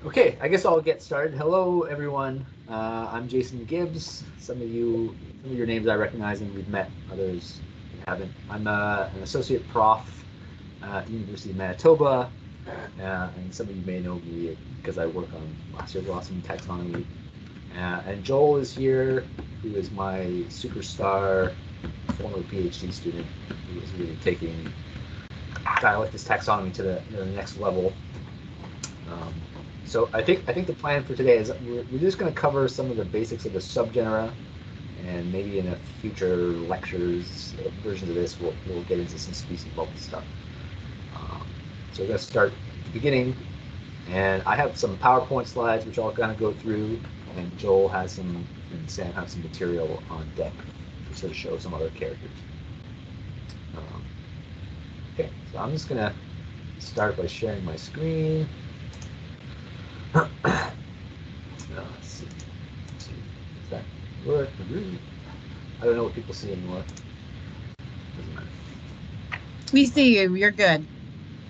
Okay, I guess I'll get started. Hello, everyone. I'm Jason Gibbs. Some of your names I recognize and we've met. Others we haven't. I'm an associate prof at the University of Manitoba, and some of you may know me because I work on Lasioglossum taxonomy. And Joel is here, who is my superstar former PhD student who is really taking Dialictus taxonomy to the next level. So I think the plan for today is we're just going to cover some of the basics of the subgenera, and maybe in a future lectures version of this we'll get into some species level stuff. So we're going to start at the beginning, and I have some PowerPoint slides which I'll kind of go through, and Joel has some, and Sam have some material on deck to sort of show some other characters. Okay, so I'm just going to start by sharing my screen. Let's see. Does that work? I don't know what people see anymore. Doesn't matter. We see you. You're good.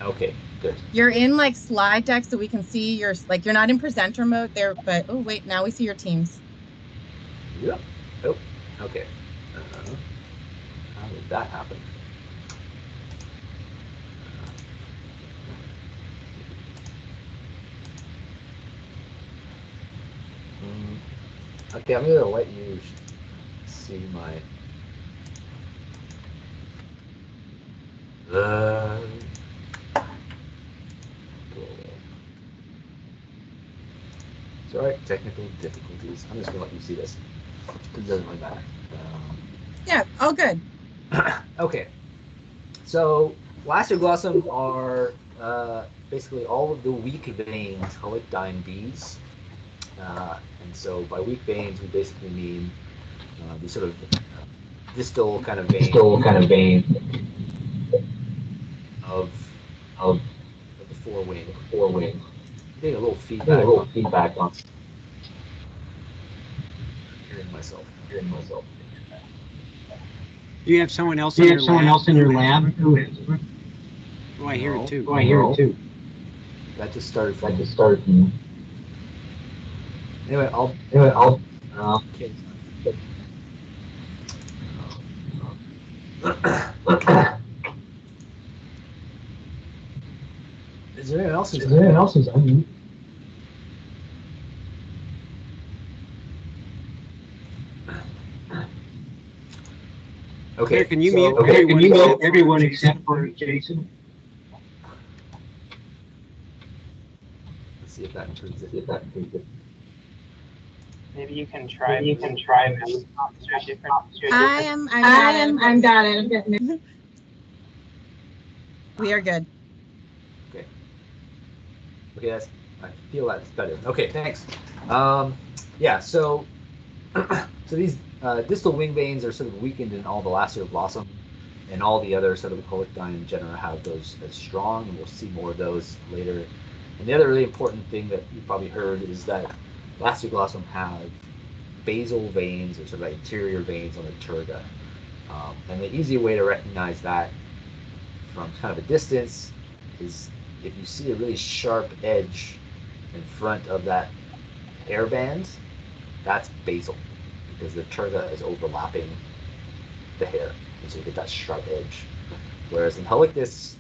Okay, good. You're in like slide deck, so we can see your you're not in presenter mode there, but oh wait, now we see your teams. Yep. Oh, okay. How did that happen? Okay, I'm going to let you see my. Sorry, technical difficulties. I'm just going to let you see this. It doesn't really matter. Yeah, all good. Okay. So, Lasioglossum are basically all of the weak veined halictine bees. And so by weak veins, we basically mean these sort of distal kind of vein of the forewing. I'm getting a little feedback on hearing myself. Do you have someone else in your lab? Oh, I hear it too. That just started. Anyway, I'll. Okay. Is there anyone else who's unmute? Okay. Can you mute everyone except for Jason? Let's see if that improves it. Maybe you can try. I'm got it. We are good. Okay. Okay, I feel that's better. Okay, thanks. Yeah, so these distal wing veins are sort of weakened in all the Lasioglossum, and all the other sort of halictine genera have those as strong, and we'll see more of those later. And the other really important thing that you probably heard is that Lasioglossum have basal veins, or sort of interior veins on the turga. And the easy way to recognize that from kind of a distance is if you see a really sharp edge in front of that hair band, that's basal, because the turga is overlapping the hair, and so you get that sharp edge. Whereas in Halictus,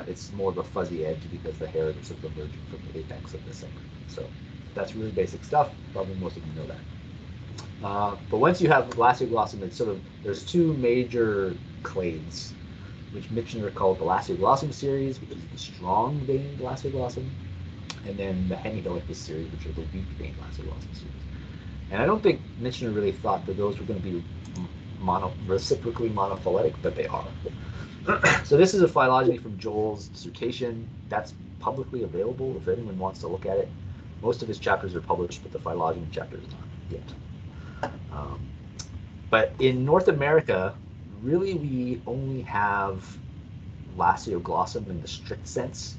it's more of a fuzzy edge because the hair is sort of emerging from the apex of the segment. So that's really basic stuff. Probably most of you know that. But once you have Lasioglossum, it's sort of, there's two major clades, which Michener called the Lasioglossum series, which is the strong veined Lasioglossum, and then the Hemihalictus series, which are the weak veined Lasioglossum series. And I don't think Michener really thought that those were going to be reciprocally monophyletic, but they are. So this is a phylogeny from Joel's dissertation. That's publicly available if anyone wants to look at it. Most of his chapters are published, but the phylogeny chapter is not yet. But in North America, really we only have Lasioglossum in the strict sense,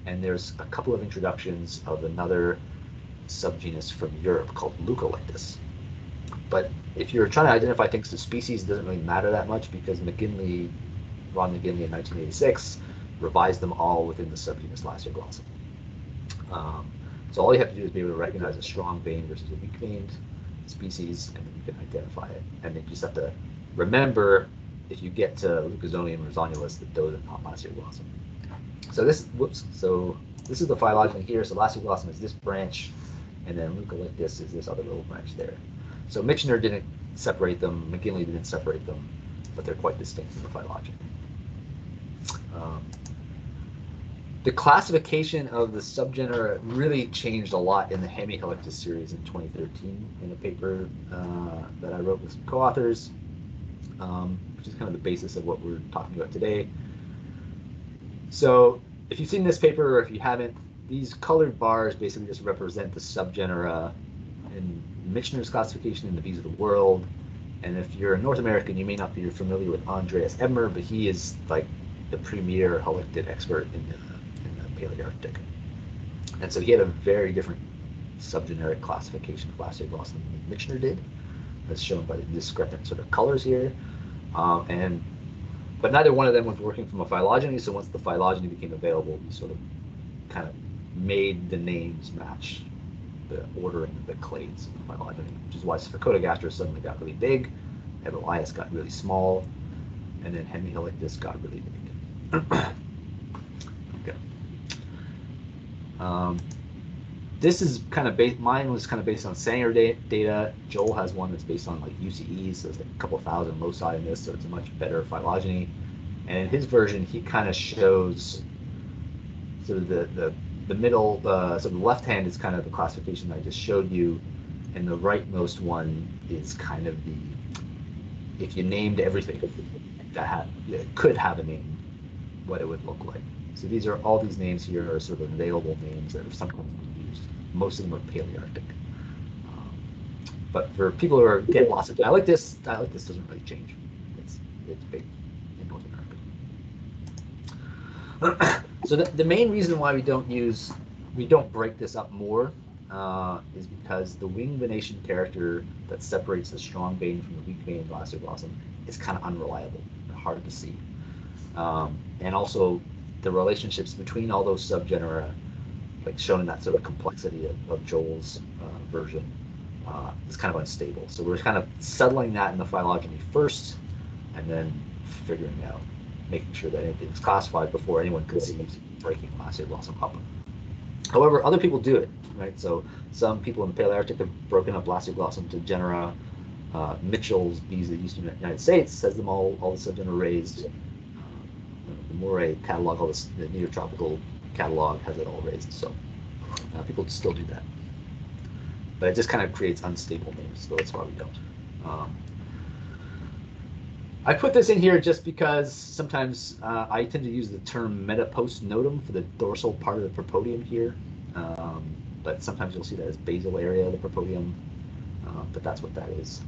and there's a couple of introductions of another subgenus from Europe called Leucolectus. But if you're trying to identify things as species, it doesn't really matter that much, because Ron McGinley in 1986 revised them all within the subgenus Lasioglossum. So all you have to do is be able to recognize a strong vein versus a weak veined species, and then you can identify it. And then you just have to remember, if you get to Leucozonium or Zonulus, that those are not Lasioglossum. So this, so this is the phylogeny here. So Lasioglossum is this branch, and then Leucalyctus is this other little branch there. So Michener didn't separate them, McGinley didn't separate them, but they're quite distinct in the phylogeny. The classification of the subgenera really changed a lot in the Hemihalictus series in 2013 in a paper that I wrote with some co-authors, which is kind of the basis of what we're talking about today. So if you've seen this paper, or if you haven't, these colored bars basically just represent the subgenera in Michener's classification in the Bees of the World. And if you're a North American, you may not be familiar with Andreas Ebmer, but he is like the premier halictid expert in the Palearctic. And so he had a very different subgeneric classification of Lasioglossum than Michener did, as shown by the discrepant sort of colors here. But neither one of them was working from a phylogeny, so once the phylogeny became available, we sort of kind of made the names match the ordering of the clades in the phylogeny, which is why Sphecodogastra suddenly got really big, Evylaeus got really small, and then Hemihalictus got really big. Okay. This is kind of based, mine was kind of based on Sanger data. Joel has one that's based on like UCE, so there's like a couple thousand loci in this, so it's a much better phylogeny. And in his version, he kind of shows sort of the middle, so the left hand is kind of the classification I just showed you, and the rightmost one is kind of the, if you named everything that could have a name, what it would look like. So these are, all these names here are sort of available names that are sometimes used. Most of them are Palearctic. But for people who get lots of Dialictus, Dialictus doesn't really change. It's big in North America. So the main reason why we don't break this up more is because the wing venation character that separates the strong vein from the weak vein Lasioglossum is kind of unreliable and hard to see. And also the relationships between all those subgenera, like shown in that sort of complexity of Joel's version, is kind of unstable. So we're kind of settling that in the phylogeny first, and then figuring out, making sure that anything's classified before anyone conceives breaking Lasioglossum up. However, other people do it, right? So some people in the Palearctic have broken up Lasioglossum to genera. Mitchell's Bees that used to be in the United States has them all the subgenera raised. The Moray catalog, the Neotropical catalog has it all raised. So people still do that. But it just kind of creates unstable names, so that's why we don't. I put this in here just because sometimes I tend to use the term metapostnotum for the dorsal part of the propodium here. But sometimes you'll see that as basal area of the propodium. But that's what that is.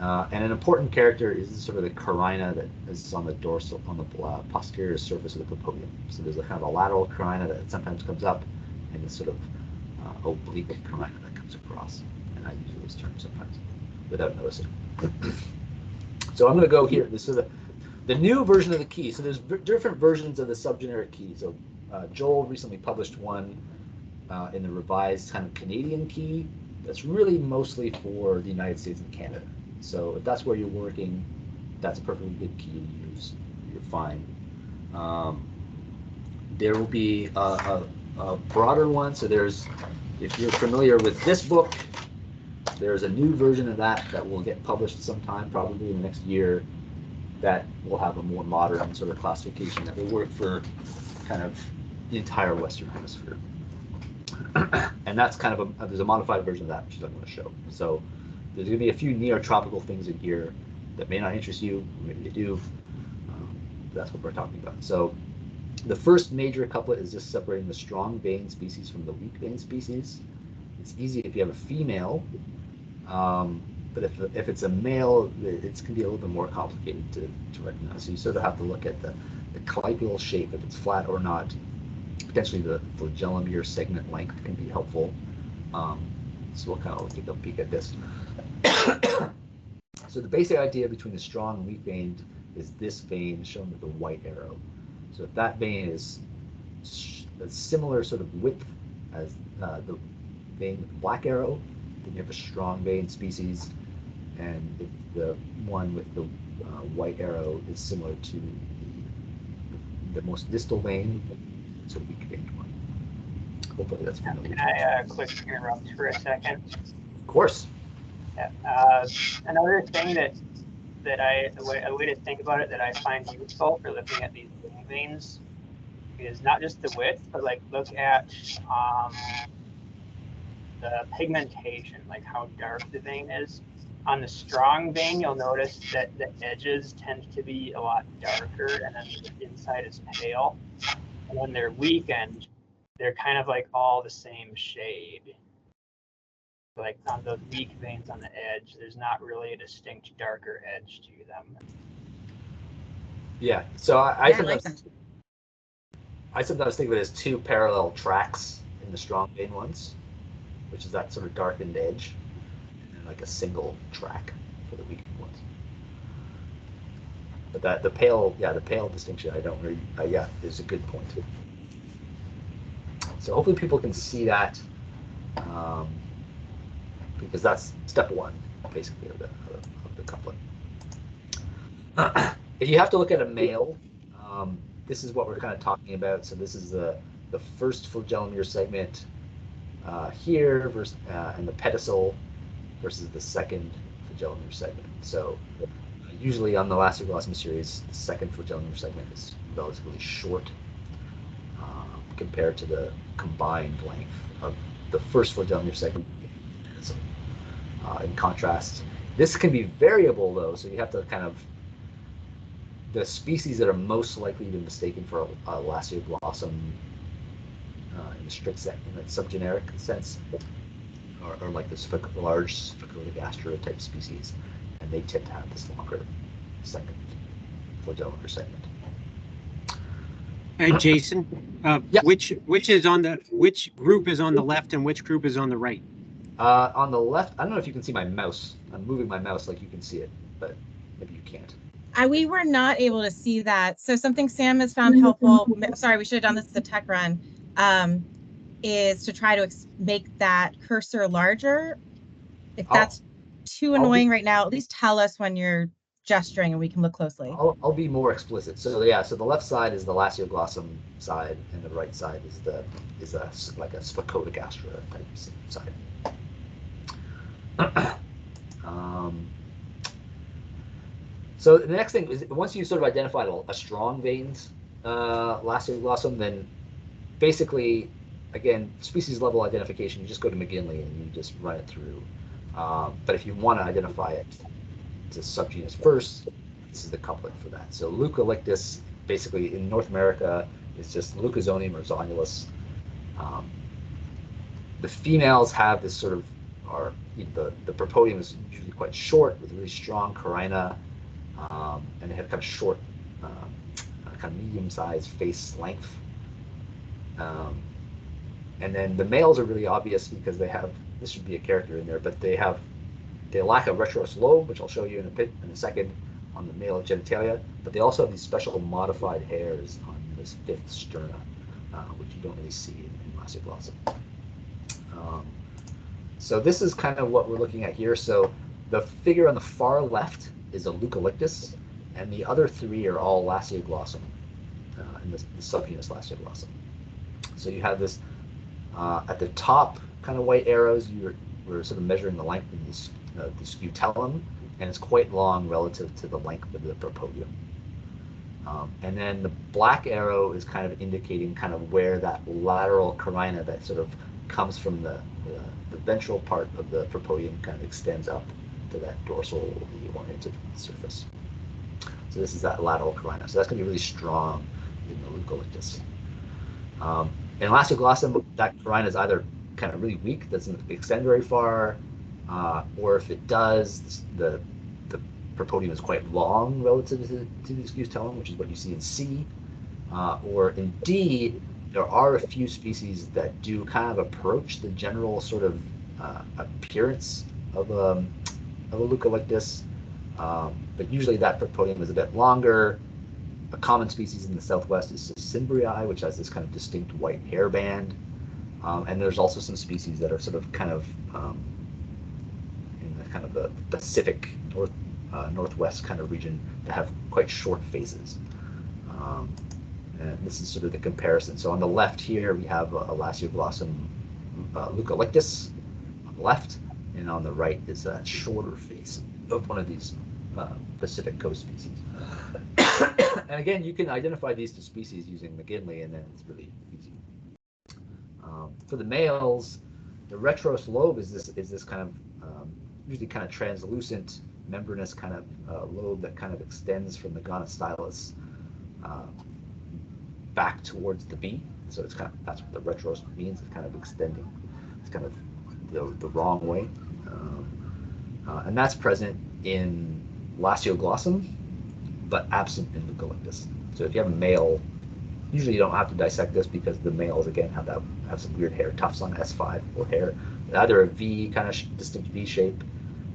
And an important character is sort of the carina that is on the dorsal, on the posterior surface of the propodium. So there's a kind of a lateral carina that sometimes comes up, and this sort of oblique carina that comes across. And I use those terms sometimes without noticing. So I'm going to go here. This is the new version of the key. So there's different versions of the subgeneric key. So Joel recently published one in the revised kind of Canadian key that's really mostly for the United States and Canada. So if that's where you're working, that's a perfectly good key to use. You're fine. There will be a broader one. So there's, if you're familiar with this book, there's a new version of that will get published sometime, probably in the next year, that will have a more modern sort of classification that will work for kind of the entire Western Hemisphere. And that's kind of there's a modified version of that, which I'm going to show. So there's going to be a few neotropical things in here that may not interest you, maybe they do. That's what we're talking about. So the first major couplet is just separating the strong vein species from the weak vein species. It's easy if you have a female, but if it's a male, it's going to be a little bit more complicated to recognize. So you sort of have to look at the clypeal shape, if it's flat or not. Potentially the flagellum ear segment length can be helpful. So we'll kind of take a peek at this. So the basic idea between the strong and weak vein is this vein shown with the white arrow. So if that vein is a similar sort of width as vein with the black arrow, then you have a strong vein species, and the one with the white arrow is similar to the most distal vein, so weak vein one. Hopefully that's familiar. Can I quick interrupt for a second? Of course. Another thing a way to think about it that I find useful for looking at these wing veins is not just the width, but like look at the pigmentation, like how dark the vein is. On the strong vein, you'll notice that the edges tend to be a lot darker, and then the inside is pale. And when they're weakened, they're kind of like all the same shade. Like on those weak veins on the edge, there's not really a distinct darker edge to them. Yeah, so I sometimes think of it as two parallel tracks in the strong vein ones, which is that sort of darkened edge, and then like a single track for the weak ones. But the pale distinction, I don't really, is a good point. So hopefully people can see that, because that's step one, basically, of the couplet. If you have to look at a male, this is what we're kind of talking about. So this is the first flagellum ear segment here, versus, and the pedicel versus the second flagellum ear segment. So usually on the Lasioglossum series, the second flagellum ear segment is relatively short compared to the combined length of the first flagellum ear segment. In contrast, this can be variable though, so you have to kind of, the species that are most likely to be mistaken for a Lasioglossum in the strict sense, in the subgeneric sense, are like the large Sphecodogastra type species, and they tend to have this longer second flagellum ear segment. Jason, Yep. which group is on the left and which group is on the right? On the left, I don't know if you can see my mouse. I'm moving my mouse like you can see it, but maybe you can't. We were not able to see that. So something Sam has found helpful, sorry, we should have done this as a tech run, is to try to make that cursor larger. If that's too annoying right now, at least tell us when you're gesturing and we can look closely. I'll be more explicit. So yeah, so the left side is the Lasioglossum side, and the right side is like a Sphecodogastra type side. So the next thing is, once you sort of identify a strong veins Lasioglossum, then basically, again, species level identification, you just go to McGinley and you just run it through. But if you want to identify it to subgenus first, this is the couplet for that. So Leucalictus, basically in North America, is just Leucozonium or zonulus. The females have this sort of, the propodium is usually quite short with really strong carina, and they have kind of short, kind of medium-sized face length. And then the males are really obvious because they have, this should be a character in there, but they lack a retrorse lobe, which I'll show you in a second on the male genitalia, but they also have these special modified hairs on this fifth sterna, which you don't really see in Lasioglossum. So this is kind of what we're looking at here. So the figure on the far left is a Leucalictus, and the other three are all Lasioglossum, in the subgenus Lasioglossum. So you have this, at the top kind of white arrows, we're sort of measuring the length of the scutellum, and it's quite long relative to the length of the propodium. And then the black arrow is kind of indicating kind of where that lateral carina that sort of comes from the ventral part of the propodium kind of extends up to that dorsally oriented surface. So this is that lateral carina. So that's going to be really strong in the Leucalictus. In Lasioglossum, that carina is either kind of really weak, doesn't extend very far, or if it does, the propodium is quite long relative to the scutellum, which is what you see in C, or in D, there are a few species that do kind of approach the general sort of appearance of a Leucalictus, but usually that propodium is a bit longer. A common species in the southwest is Cimbrii, which has this kind of distinct white hairband. And there's also some species that are sort of kind of in the kind of the Pacific northwest kind of region that have quite short faces. And this is sort of the comparison. So on the left here we have a Lasioglossum leucalictus on the left, and on the right is a shorter face of one of these Pacific coast species. And again, you can identify these two species using McGinley, and then it's really easy. For the males, the retros lobe is this kind of usually kind of translucent, membranous kind of lobe that kind of extends from the gonostylus back towards the bee. So it's kind of, that's what the retros means. It's kind of extending. It's kind of the wrong way, and that's present in Lasioglossum, but absent in Leucalictus. So if you have a male, usually you don't have to dissect this because the males again have some weird hair tufts on S5 or hair, either a V kind of distinct V shape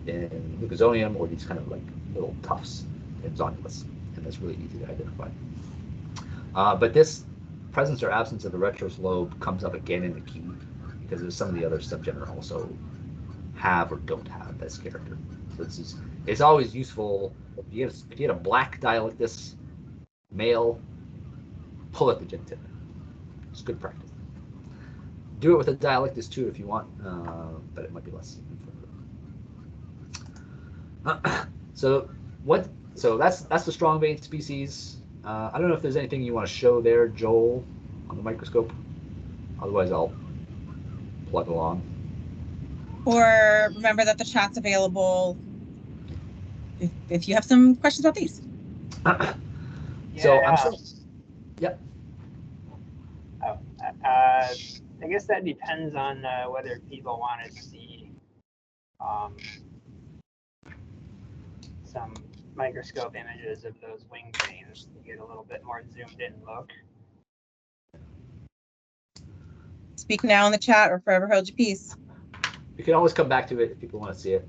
in Leucosonium or these kind of like little tufts in Zonulus, and that's really easy to identify. But this presence or absence of the retros lobe comes up again in the key because there's some of the other subgenera also have or don't have this character. So it's always useful if you get a black Dialictus male, pull out the genitiva. It's good practice. Do it with a Dialictus too if you want, but it might be less informative. So that's the strong vein species. I don't know if there's anything you want to show there, Joel, on the microscope. Otherwise, I'll plug along. Or remember that the chat's available if you have some questions about these. So I'm sure. Yep. Oh, I guess that depends on whether people want to see some microscope images of those wing veins to get a little bit more zoomed in look. Speak now in the chat or forever hold your peace. You can always come back to it if people want to see it.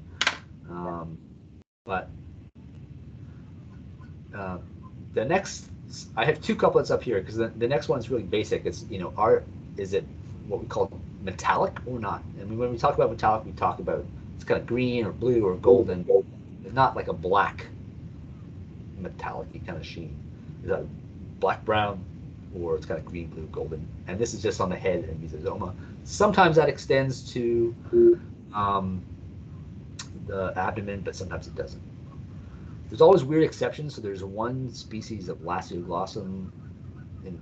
But the next, I have two couplets up here because the next one's really basic. It's, is it what we call metallic or not? And when we talk about metallic, we talk about it's kind of green or blue or golden. It's not like a black metallic-y kind of sheen. Is that black brown or it's kind of green, blue, golden? And this is just on the head and mesosoma. Sometimes that extends to the abdomen, but sometimes it doesn't. There's always weird exceptions. So there's one species of Lasioglossum in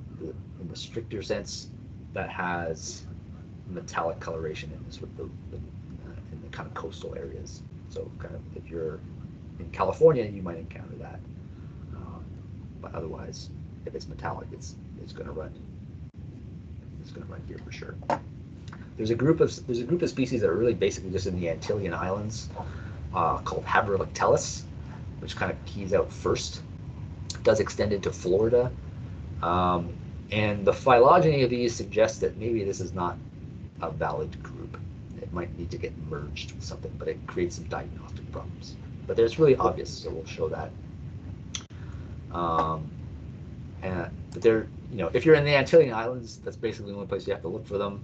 the stricter sense that has metallic coloration in sort of in the kind of coastal areas. So kind of if you're in California, you might encounter that. But otherwise, if it's metallic, it's going to run. It's going to run here for sure. There's a group of species that are really basically just in the Antillean Islands called Hemihalictus, which kind of keys out first. It does extend into Florida. And the phylogeny of these suggests that maybe this is not a valid group. It might need to get merged with something, but it creates some diagnostic problems. But it's really obvious, so we'll show that. But they're, if you're in the Antillean Islands, that's basically the only place you have to look for them,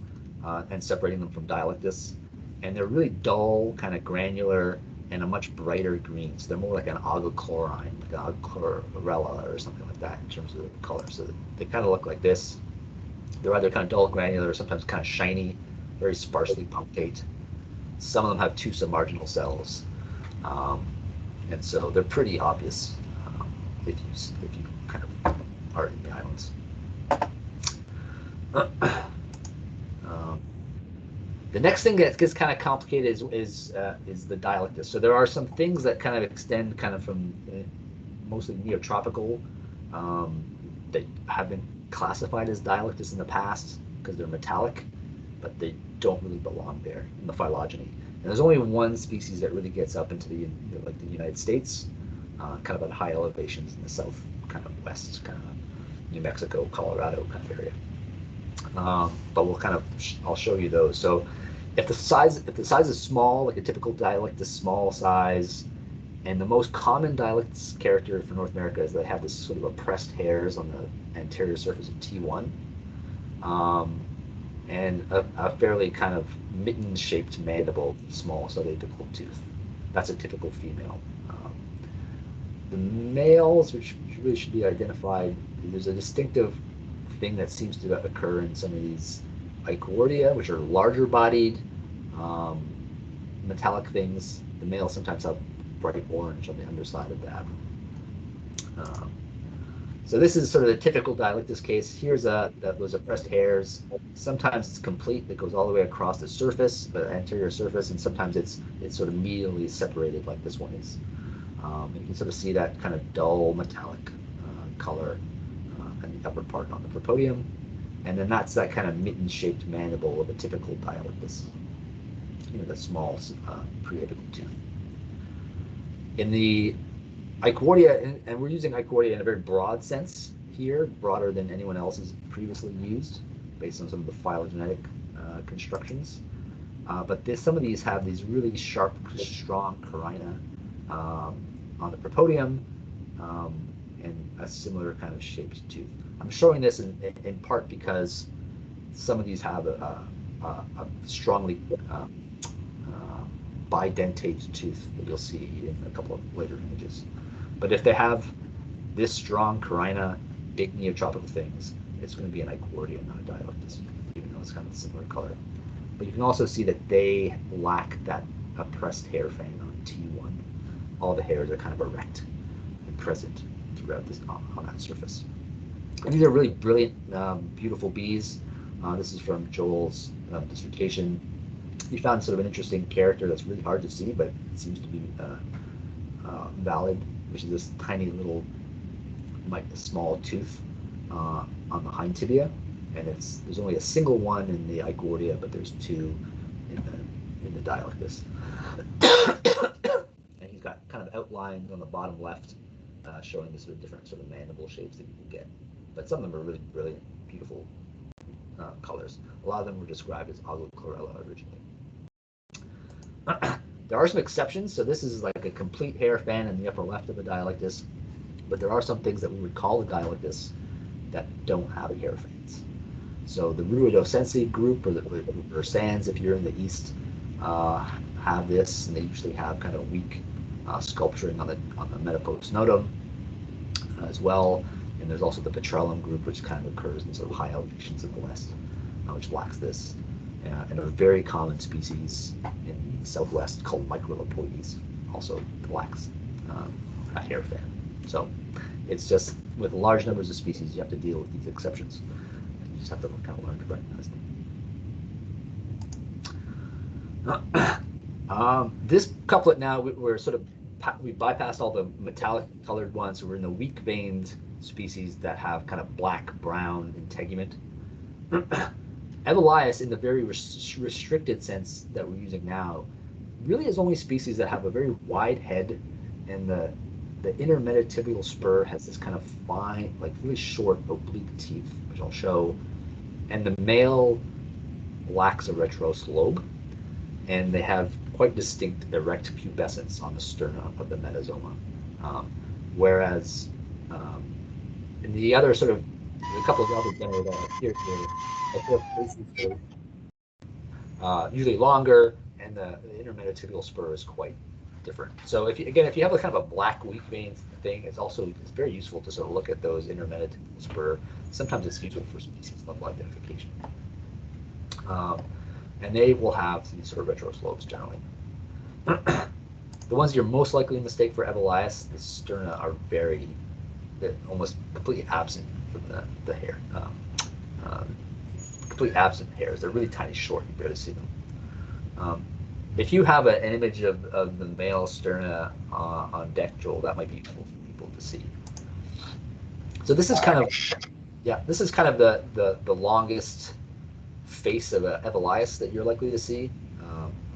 and separating them from Dialictus. And they're really dull, kind of granular, and a much brighter green. So they're more like an ogochlorine, like an ogochlorella or something like that in terms of the color. So they kind of look like this. They're either kind of dull, granular, sometimes kind of shiny, very sparsely punctate. Some of them have two submarginal cells, and so they're pretty obvious if you kind of are in the islands. The next thing that gets kind of complicated is the Dialictus. So there are some things that kind of extend kind of from mostly neotropical that have been classified as Dialictus in the past because they're metallic, but they don't really belong there in the phylogeny. And there's only one species that really gets up into the United States, kind of at high elevations in the south, kind of west, kind of New Mexico, Colorado kind of area. But we'll kind of I'll show you those. So if the size is small, like a typical Dialictus small size, and the most common Dialictus character for North America is they have this sort of oppressed hairs on the anterior surface of T1. and a fairly kind of mitten-shaped mandible, small subapical tooth. That's a typical female. The males, which really should be identified, there's a distinctive thing that seems to occur in some of these Eichwardia, which are larger bodied, metallic things. The males sometimes have bright orange on the underside of the abdomen. So this is sort of the typical Dialictus case. Here's those oppressed hairs. Sometimes it's complete, that goes all the way across the surface, the anterior surface, and sometimes it's sort of medially separated like this one is. And you can sort of see that kind of dull metallic color in the upper part on the prepodium. And then that's that kind of mitten-shaped mandible of a typical Dialictus, the small preapical tooth. In the Eichwardia, and we're using Eichwardia in a very broad sense here, broader than anyone else has previously used, based on some of the phylogenetic constructions. But some of these have these really sharp, strong carina on the prepodium, and a similar kind of shaped tooth. I'm showing this in part because some of these have a strongly bidentate tooth that you'll see in a couple of later images. But if they have this strong carina, big neotropical things, it's going to be an Eichwardia, not a Dialictus, even though it's kind of a similar color. But you can also see that they lack that oppressed hair fan on T1. All the hairs are kind of erect and present throughout this on that surface. And these are really brilliant, beautiful bees. This is from Joel's dissertation. He found sort of an interesting character that's really hard to see, but it seems to be valid, which is this tiny little small tooth on the hind tibia, and there's only a single one in the Eichwardia, but there's two in the Dialictus. And he's got kind of outlines on the bottom left, showing the sort of different sort of mandible shapes that you can get. But some of them are really brilliant, beautiful colors. A lot of them were described as oligochlorella originally. There are some exceptions. So this is like a complete hair fan in the upper left of a Dialictus, but there are some things that we would call a Dialictus that don't have hair fans. So the Ruidosensi group, or Sans, if you're in the east, have this, and they usually have kind of weak sculpturing on the metaprostonotum as well. And there's also the Petrellum group, which kind of occurs in sort of high elevations in the west, which lacks this. And a very common species in the southwest called Microlopoides also lacks a hair fan. So it's just with large numbers of species, you have to deal with these exceptions. You just have to kind of learn to recognize them. This couplet now, we bypassed all the metallic colored ones, so we're in the weak veined species that have kind of black brown integument. Evylaeus, in the very restricted sense that we're using now, really is only species that have a very wide head, and the inner metatibial spur has this kind of fine, like really short oblique teeth, which I'll show. And the male lacks a retrose lobe, and they have quite distinct erect pubescence on the sterna of the metazoma. Whereas in the other sort of, a couple of other genera that appear here, usually longer, and the inner metatibial spur is quite different. So if you have a kind of a black weak vein thing, it's very useful to sort of look at those inner metatibial spur. Sometimes it's useful for species level identification. And they will have these sort of retrose lobes generally. The ones you're most likely to mistake for Evylaeus, the sterna are they're almost completely absent from the hair. Completely absent hairs. They're really tiny, short. You barely see them. If you have an image of the male sterna on deck, Joel, that might be useful for people to see. So this is kind of the longest face of an Evylaeus that you're likely to see,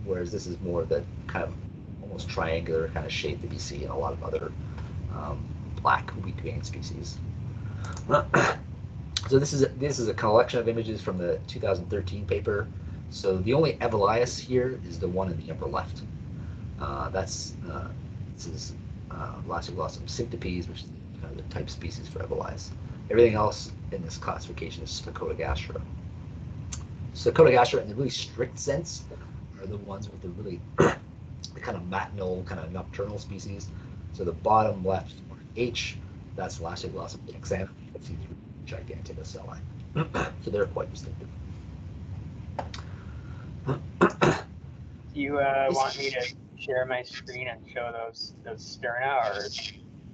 whereas this is more the kind of almost triangular kind of shape that you see in a lot of other black weak vein species. So this is a collection of images from the 2013 paper. So the only Evylaeus here is the one in the upper left. This is Lasioglossum syntypes, which is kind of the type species for Evylaeus. Everything else in this classification is Sphecodogastra. Sphecodogastra in the really strict sense are the ones with the really the kind of matinal, kind of nocturnal species. So the bottom left H, that's Lasioglossum xantha, gigantic ocelli. So they're quite distinctive. Do you want me to share my screen and show those sterna, or?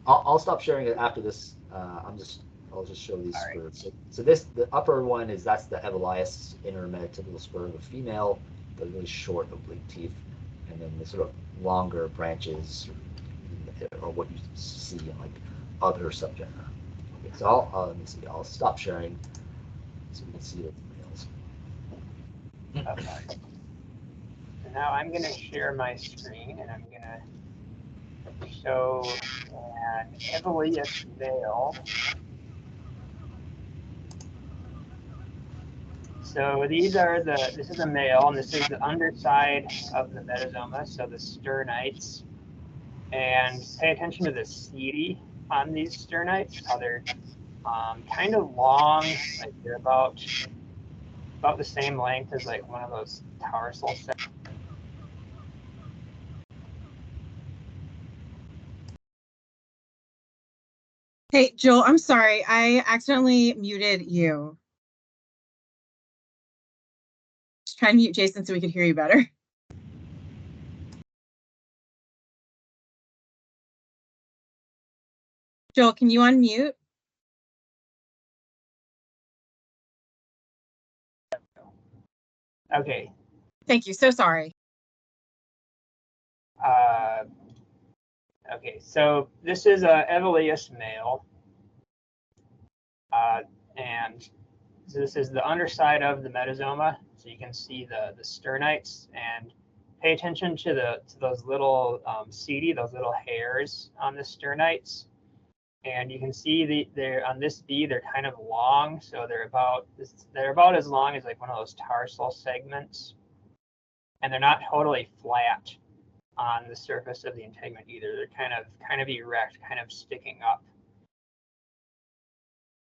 I'll stop sharing it after this. I'll just show these spurs. So this, the upper one that's the Evylaeus inner metatypical spur of a female, the really short oblique teeth, and then the sort of longer branches are what you see in like other subgenera. Okay, so let me see. I'll stop sharing so we can see the males. Okay. So now I'm going to share my screen, and I'm going to show an Evylaeus male. So these are this is a male, and this is the underside of the metazoma, so the sternites. And pay attention to the setae on these sternites, how they're kind of long, like they're about the same length as like one of those tarsal segments. Hey, Joel, I'm sorry. I accidentally muted you. Just try and mute Jason so we could hear you better. Joel, can you unmute? Okay. Thank you. So sorry. Okay, so this is a Evylaeus male. And so this is the underside of the metazoma. So you can see the sternites, and pay attention to those little setae, those little hairs on the sternites. And you can see they're on this B, they're kind of long, so they're about as long as like one of those tarsal segments, and they're not totally flat on the surface of the integument either. They're kind of erect, kind of sticking up.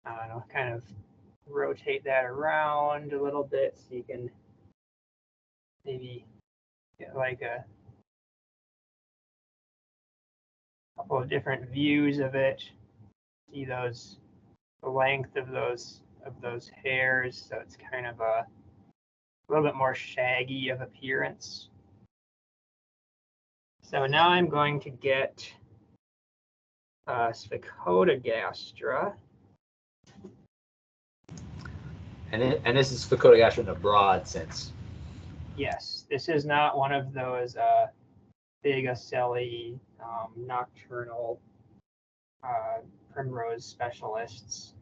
I don't know, kind of rotate that around a little bit so you can maybe get like a couple of different views of it. See the length of those hairs, so it's kind of a little bit more shaggy of appearance. So now I'm going to get Sphecodogastra. And this is Sphecodogastra in a broad sense. Yes, this is not one of those big ocelli nocturnal primrose specialists.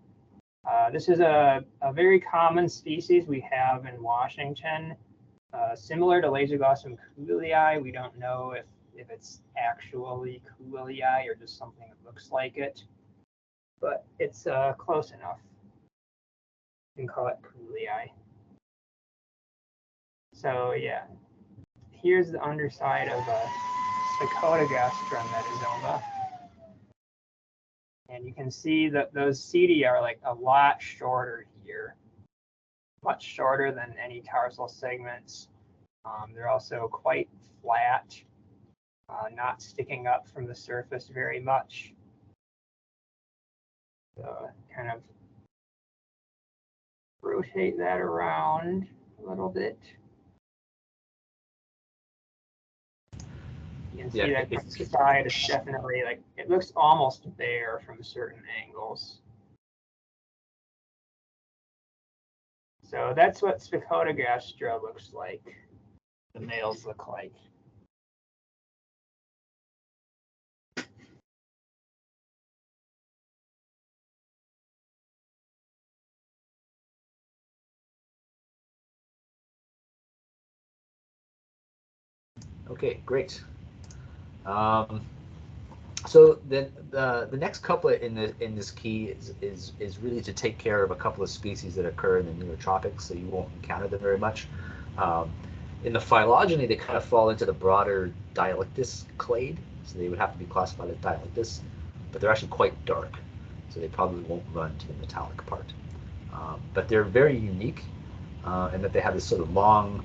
This is a very common species we have in Washington, similar to Lasioglossum coeruleum. We don't know if it's actually coeruleum or just something that looks like it, but it's close enough. You can call it coeruleum. So yeah, here's the underside of a Sphecodogastra metazoma. And you can see that those setae are like a lot shorter here, much shorter than any tarsal segments. They're also quite flat, not sticking up from the surface very much. So kind of rotate that around a little bit. You can see that the side is definitely like, it looks almost bare from certain angles. So that's what Sphecodogastra looks like. The males look like. Okay, great. So then the next couplet in this key is really to take care of a couple of species that occur in the neotropics, so you won't encounter them very much. In the phylogeny, they kind of fall into the broader Dialictus clade, so they would have to be classified as Dialictus, but they're actually quite dark, so they probably won't run to the metallic part. But they're very unique. and that they have this sort of long,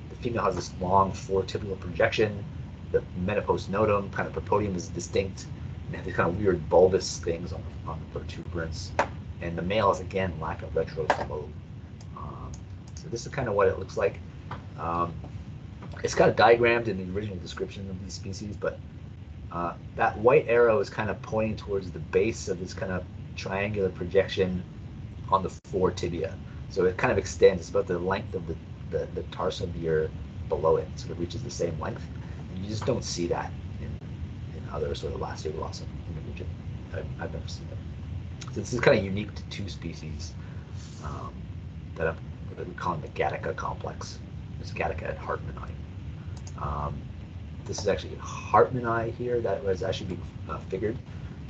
the female has this long foretibular projection, the metapostnotum kind of propodium is distinct, and they have these kind of weird bulbous things on the protuberance, and the male is again lack of retrolobe. So this is kind of what it looks like. It's kind of diagrammed in the original description of these species, but that white arrow is kind of pointing towards the base of this kind of triangular projection on the foretibia. So it kind of extends. It's about the length of the tarsomere below it, so it reaches the same length. And you just don't see that in other sort of Lasioglossum in the region. I've never seen it. So this is kind of unique to two species that we call the Gattaca complex. There's Gattaca and Hartmanni. This is actually Hartmanni here that was actually being figured.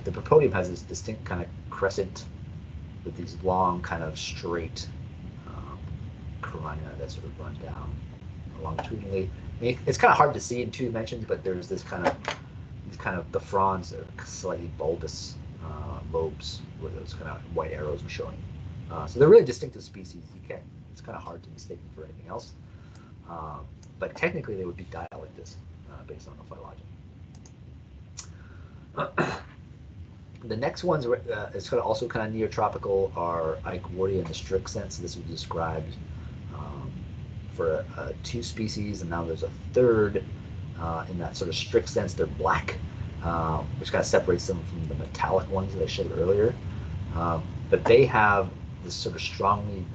The propodium has this distinct kind of crescent with these long kind of straight carina that sort of run down longitudinally. I mean, it's kind of hard to see in 2 dimensions, but there's this kind of the fronds are slightly bulbous lobes where those kind of white arrows are showing. So they're really distinctive species. It's kind of hard to mistake them for anything else. But technically they would be Dialictus based on the phylogeny. The next ones is also kind of neotropical are Eichwardia in the strict sense. This was described for 2 species, and now there's a third in that sort of strict sense. They're black, which kind of separates them from the metallic ones that I showed earlier. But they have this sort of strongly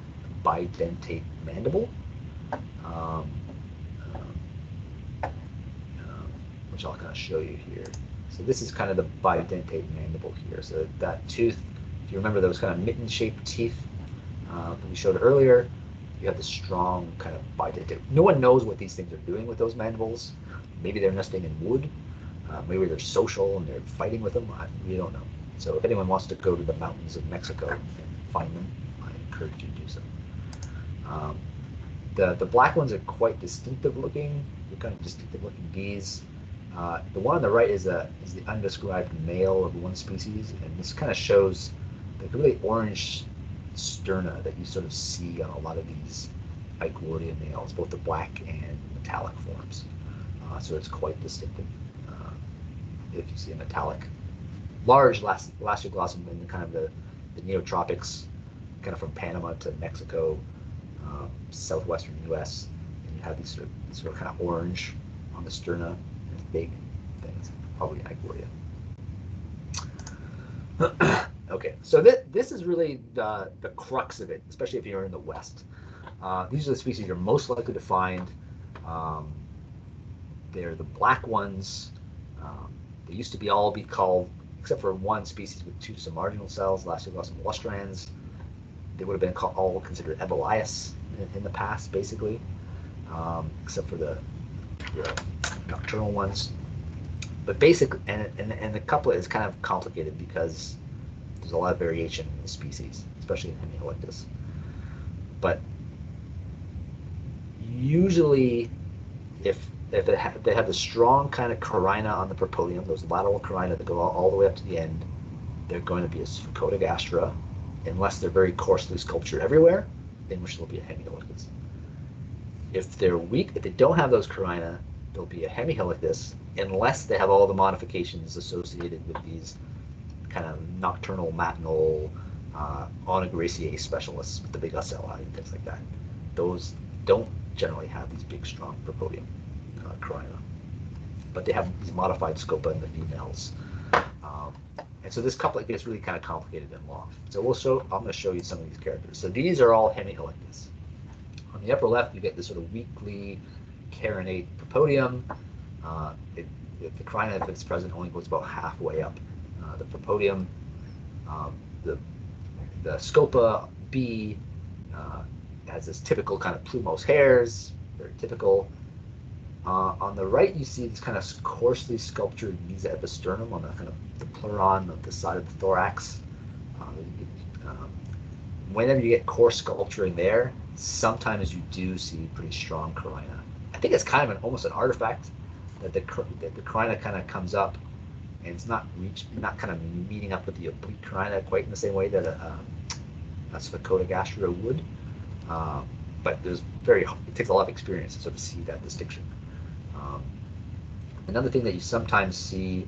bidentate mandible, which I'll kind of show you here. So this is kind of the bidentate mandible here. So that tooth, if you remember those kind of mitten-shaped teeth that we showed earlier, you have the strong kind of bidentate. No one knows what these things are doing with those mandibles. Maybe they're nesting in wood. Maybe they're social and they're fighting with them. We don't know. So if anyone wants to go to the mountains of Mexico and find them, I encourage you to do so. The black ones are quite distinctive looking. They're kind of distinctive looking bees. The one on the right is the undescribed male of one species, and this kind of shows the really orange sterna that you sort of see on a lot of these Eichwardia males, both the black and metallic forms. So it's quite distinctive. If you see a metallic, large Lasioglossum in the kind of the neotropics, kind of from Panama to Mexico, southwestern U.S., and you have these sort of kind of orange on the sterna. Big things, probably Eichwardia. Okay, so this is really the crux of it, especially if you're in the West. These are the species you're most likely to find. They're the black ones. They used to be called, except for one species with 2 submarginal cells, Lasioglossum lustrans. They would have been all considered Evylaeus in the past, basically, except for the nocturnal ones. But basically, and the couplet is kind of complicated because there's a lot of variation in the species, especially in Hemihalictus. But usually, if they have the strong kind of carina on the propodium, those lateral carina that go all the way up to the end, they're going to be a Sphecodogastra, unless they're very coarsely sculptured everywhere, in which they'll be a Hemihalictus. If they're weak, if they don't have those carina, they'll be a Hemihalictus, unless they have all the modifications associated with these kind of nocturnal, matinal, Onograceae specialists with the big ocelli and things like that. Those don't generally have these big, strong propodium carina, but they have these modified scopa in the females. And so this couplet gets really kind of complicated and long. So I'm going to show you some of these characters. So these are all Hemihalictus. On the upper left, you get this sort of weakly carinate propodium. The carina, if it's present, only goes about halfway up the propodium. The scopa B has this typical kind of plumose hairs, very typical. On the right, you see this kind of coarsely sculptured mesoepisternum on the kind of the pleuron of the side of the thorax. Whenever you get coarse sculpturing there, sometimes you do see pretty strong carina. I think it's kind of almost an artifact that the carina kind of comes up, and it's not kind of meeting up with the oblique carina quite in the same way that a Sphecodogastra would. but it takes a lot of experience to sort of see that distinction. Another thing that you sometimes see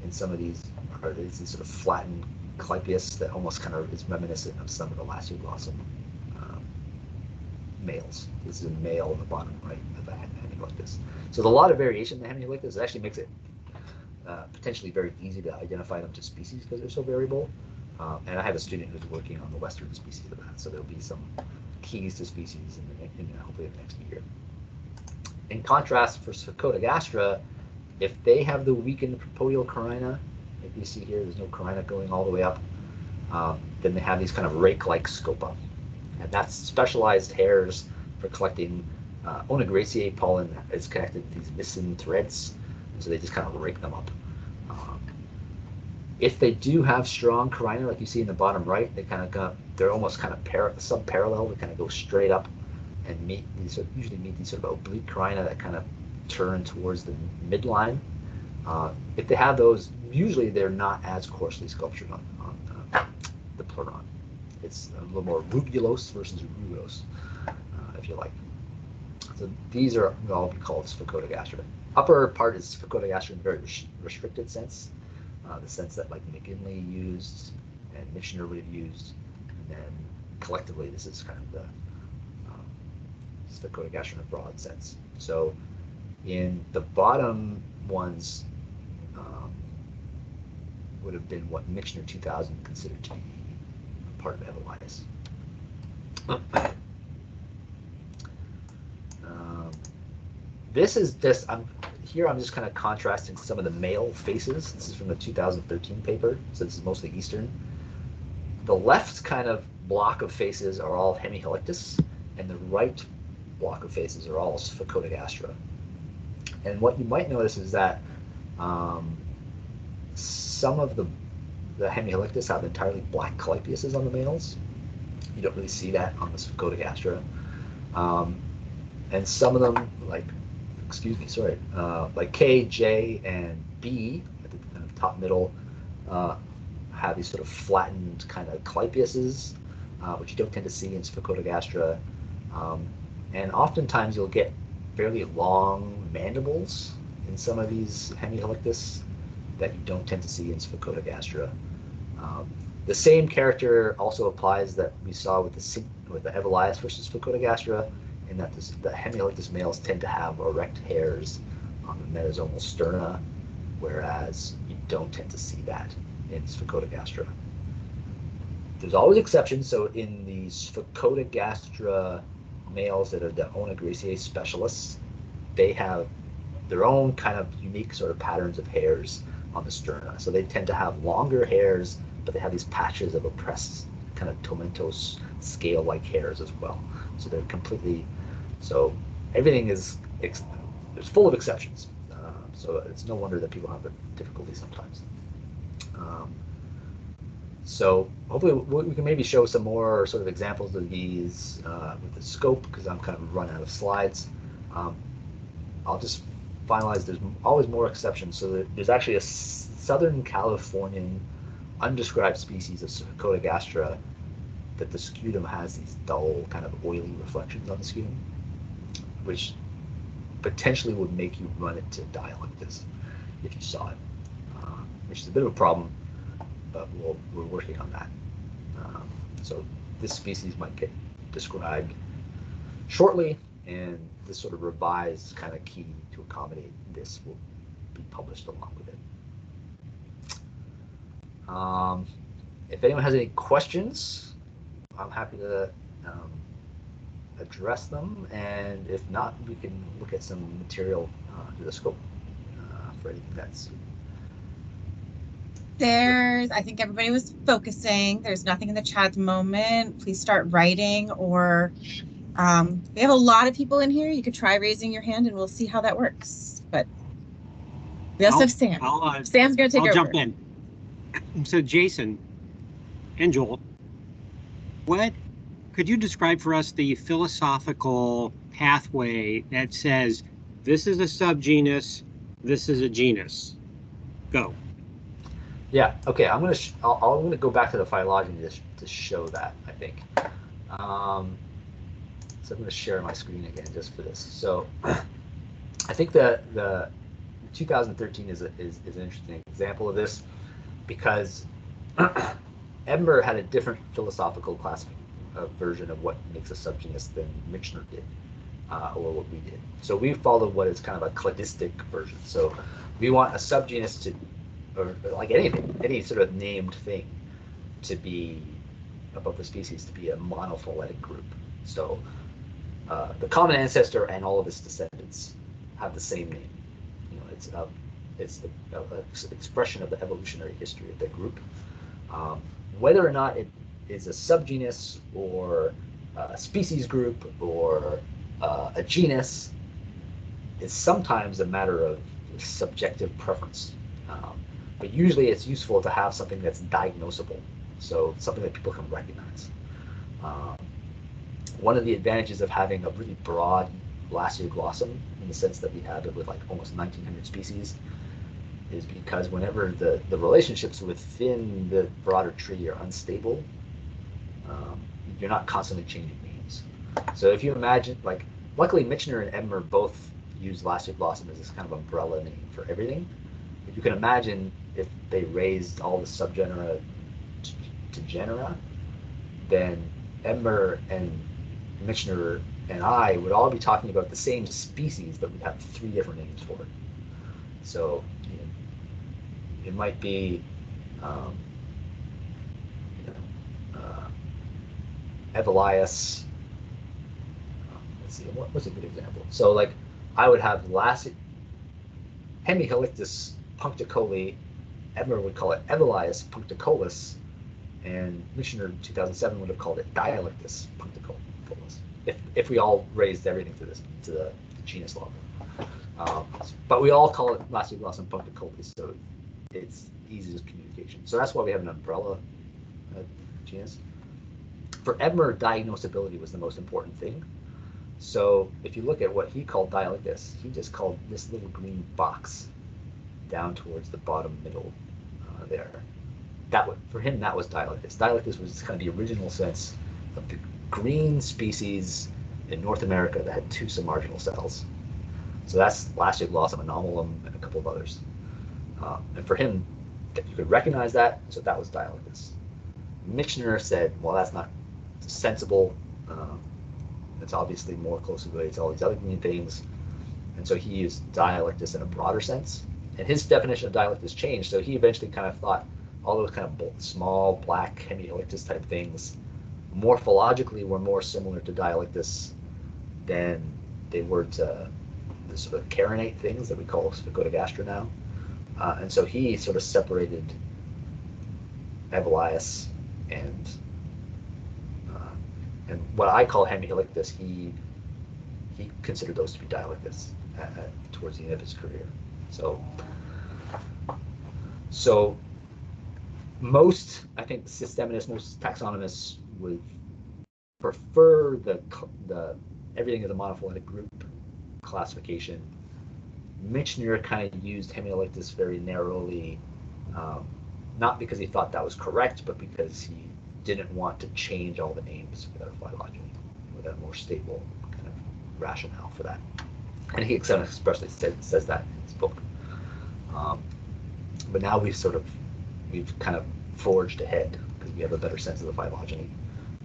in some of these are these sort of flattened clypeus that almost kind of is reminiscent of some of the Lasioglossum males. This is a male on the bottom right of the Hemihalictus. So there's a lot of variation in the Hemihalictus. It actually makes it potentially very easy to identify them to species because they're so variable. And I have a student who's working on the western species of that, so there'll be some keys to species hopefully in the next year. In contrast, for Sphecodogastra, if they have the weakened propodial carina, like you see here, there's no carina going all the way up, then they have these kind of rake-like scopa. And that's specialized hairs for collecting Onagraceae pollen that is connected to these missing threads, so they just kind of rake them up. If they do have strong carina, like you see in the bottom right, they're almost kind of subparallel. They kind of go straight up and usually meet these sort of oblique carina that kind of turn towards the midline. If they have those, usually they're not as coarsely sculptured on the pleuron. It's a little more rugulose versus rugose, if you like. So these will all be called Sphecodogastra. Upper part is Sphecodogastra in a very restricted sense, the sense that like McGinley used and Michener would have used, and then collectively this is kind of the Sphecodogastra in a broad sense. So in the bottom ones would have been what Michener 2000 considered to be part of Evylaeus. This is just, I'm just kind of contrasting some of the male faces. This is from the 2013 paper, so this is mostly Eastern. The left kind of block of faces are all Hemihalictus, and the right block of faces are all Sphecodogastra. And what you might notice is that some of the Hemihalictus have entirely black clypeuses on the males. You don't really see that on the Sphecodogastra. And some of them, like K, J, and B at the kind of top middle have these sort of flattened kind of clypeuses, which you don't tend to see in Sphecodogastra. And oftentimes you'll get fairly long mandibles in some of these Hemihalictus that you don't tend to see in Sphecodogastra. The same character also applies that we saw with the Evylaeus versus Sphecodogastra, in that the Hemihalictus males tend to have erect hairs on the metasomal sterna, whereas you don't tend to see that in Sphecodogastra. There's always exceptions. So in the Sphecodogastra males that are the Onagraceae specialists, they have their own kind of unique sort of patterns of hairs on the sterna. So they tend to have longer hairs, but they have these patches of oppressed kind of tomentose scale-like hairs as well. So they're completely, so everything is, it's full of exceptions. So it's no wonder that people have difficulty sometimes. So hopefully we can maybe show some more sort of examples of these with the scope, because I'm kind of run out of slides. I'll just finalize, there's always more exceptions. So there's actually a Southern Californian undescribed species of Sphecodogastra that the scutum has these dull kind of oily reflections on the scutum, which potentially would make you run it to Dialictus if you saw it, which is a bit of a problem, but we're working on that. So this species might get described shortly, and this sort of revised kind of key to accommodate this will be published along with it. If anyone has any questions, I'm happy to address them, and if not, we can look at some material to the scope for anything that's. I think everybody was focusing. There's nothing in the chat at the moment. Please start writing, or we have a lot of people in here. You could try raising your hand and we'll see how that works. But we also have Sam. Sam's going to take over. I'll jump in. So Jason and Joel, could you describe for us the philosophical pathway that says this is a subgenus, this is a genus? Go. Yeah. Okay. I'm gonna go back to the phylogeny to show that. I think. So I'm going to share my screen again just for this. So I think the 2013 is an interesting example of this because Edinburgh had a different philosophical version of what makes a subgenus than Michener did, or what we did. So we followed what is kind of a cladistic version. So we want a subgenus to, or like anything, any sort of named thing, to be above the species, to be a monophyletic group. So the common ancestor and all of its descendants have the same name. You know, it's the expression of the evolutionary history of the group. Whether or not it is a subgenus or a species group or a genus is sometimes a matter of subjective preference. But usually it's useful to have something that's diagnosable, so something that people can recognize. One of the advantages of having a really broad Lasioglossum, in the sense that we have it with like almost 1,900 species, is because whenever the relationships within the broader tree are unstable, you're not constantly changing names. So if you imagine, like, luckily Michener and Edinburgh both use Lasioglossum as this kind of umbrella name for everything. If you can imagine if they raised all the subgenera to genera, then Edinburgh and Michener and I would all be talking about the same species, but we'd have 3 different names for it. So you know, it might be Evylaeus. Let's see, what's a good example? So like I would have Hemihalictus puncticoli, Edinburgh would call it Evylaeus puncticolus, and Michener 2007 would have called it Dialictus puncticolus, if we all raised everything to the genus level. But we all call it Lasioglossum puncticolus, so it's easy as communication. So that's why we have an umbrella genus. For Edinburgh, diagnosability was the most important thing. So if you look at what he called Dialictus, he just called this little green box down towards the bottom middle there. For him, that was Dialictus. Dialictus was kind of the original sense of the green species in North America that had 2 submarginal cells. So that's Lasioglossum, Anomalum, and a couple of others. And for him, you could recognize that, so that was Dialictus. Michener said, well, that's not sensible. It's obviously more closely related to all these other green things. And so he used Dialictus in a broader sense. And his definition of Dialictus changed, so he eventually kind of thought all those kind of small, black, Hemihalictus type things morphologically were more similar to Dialictus than they were to the sort of carinate things that we call Sphecodogastra now. And so he sort of separated Evylaeus and what I call Hemihalictus, he considered those to be Dialictus towards the end of his career. So most, I think, systematists, most taxonomists would prefer the everything as a monophyletic group classification. Michener kind of used Hemihalictus very narrowly, not because he thought that was correct, but because he didn't want to change all the names without phylogeny, without a more stable kind of rationale for that. And he expressly says that in his book. But now we've kind of forged ahead because we have a better sense of the phylogeny,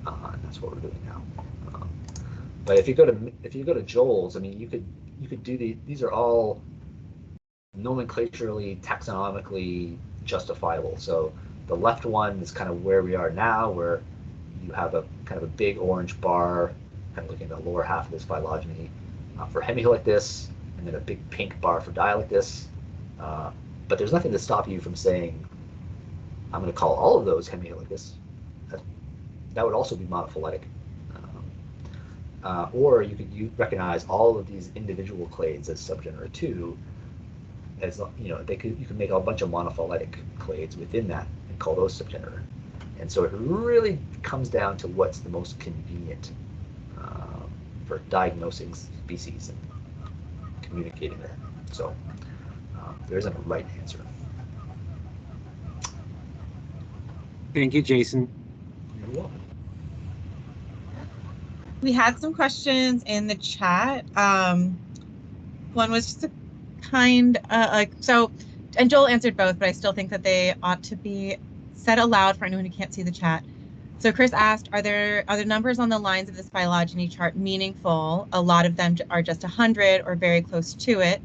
and that's what we're doing now. But if you go to Joel's, I mean, you could do these are all nomenclaturally, taxonomically justifiable. So the left one is kind of where we are now, where you have a kind of a big orange bar, kind of looking at the lower half of this phylogeny for Hemihalictus, and then a big pink bar for Dialictus. But there's nothing to stop you from saying, I'm going to call all of those Hemihalictus. That would also be monophyletic. Or you recognize all of these individual clades as subgenera 2, as you know, you could make a bunch of monophyletic clades within that and call those subgenera. And so it really comes down to what's the most convenient for diagnosing species and communicating that. So there isn't a right answer. Thank you, Jason. You're welcome. We had some questions in the chat. One was just a kind, and Joel answered both, but I still think that they ought to be said aloud for anyone who can't see the chat. So Chris asked, are the numbers on the lines of this phylogeny chart meaningful? A lot of them are just 100 or very close to it.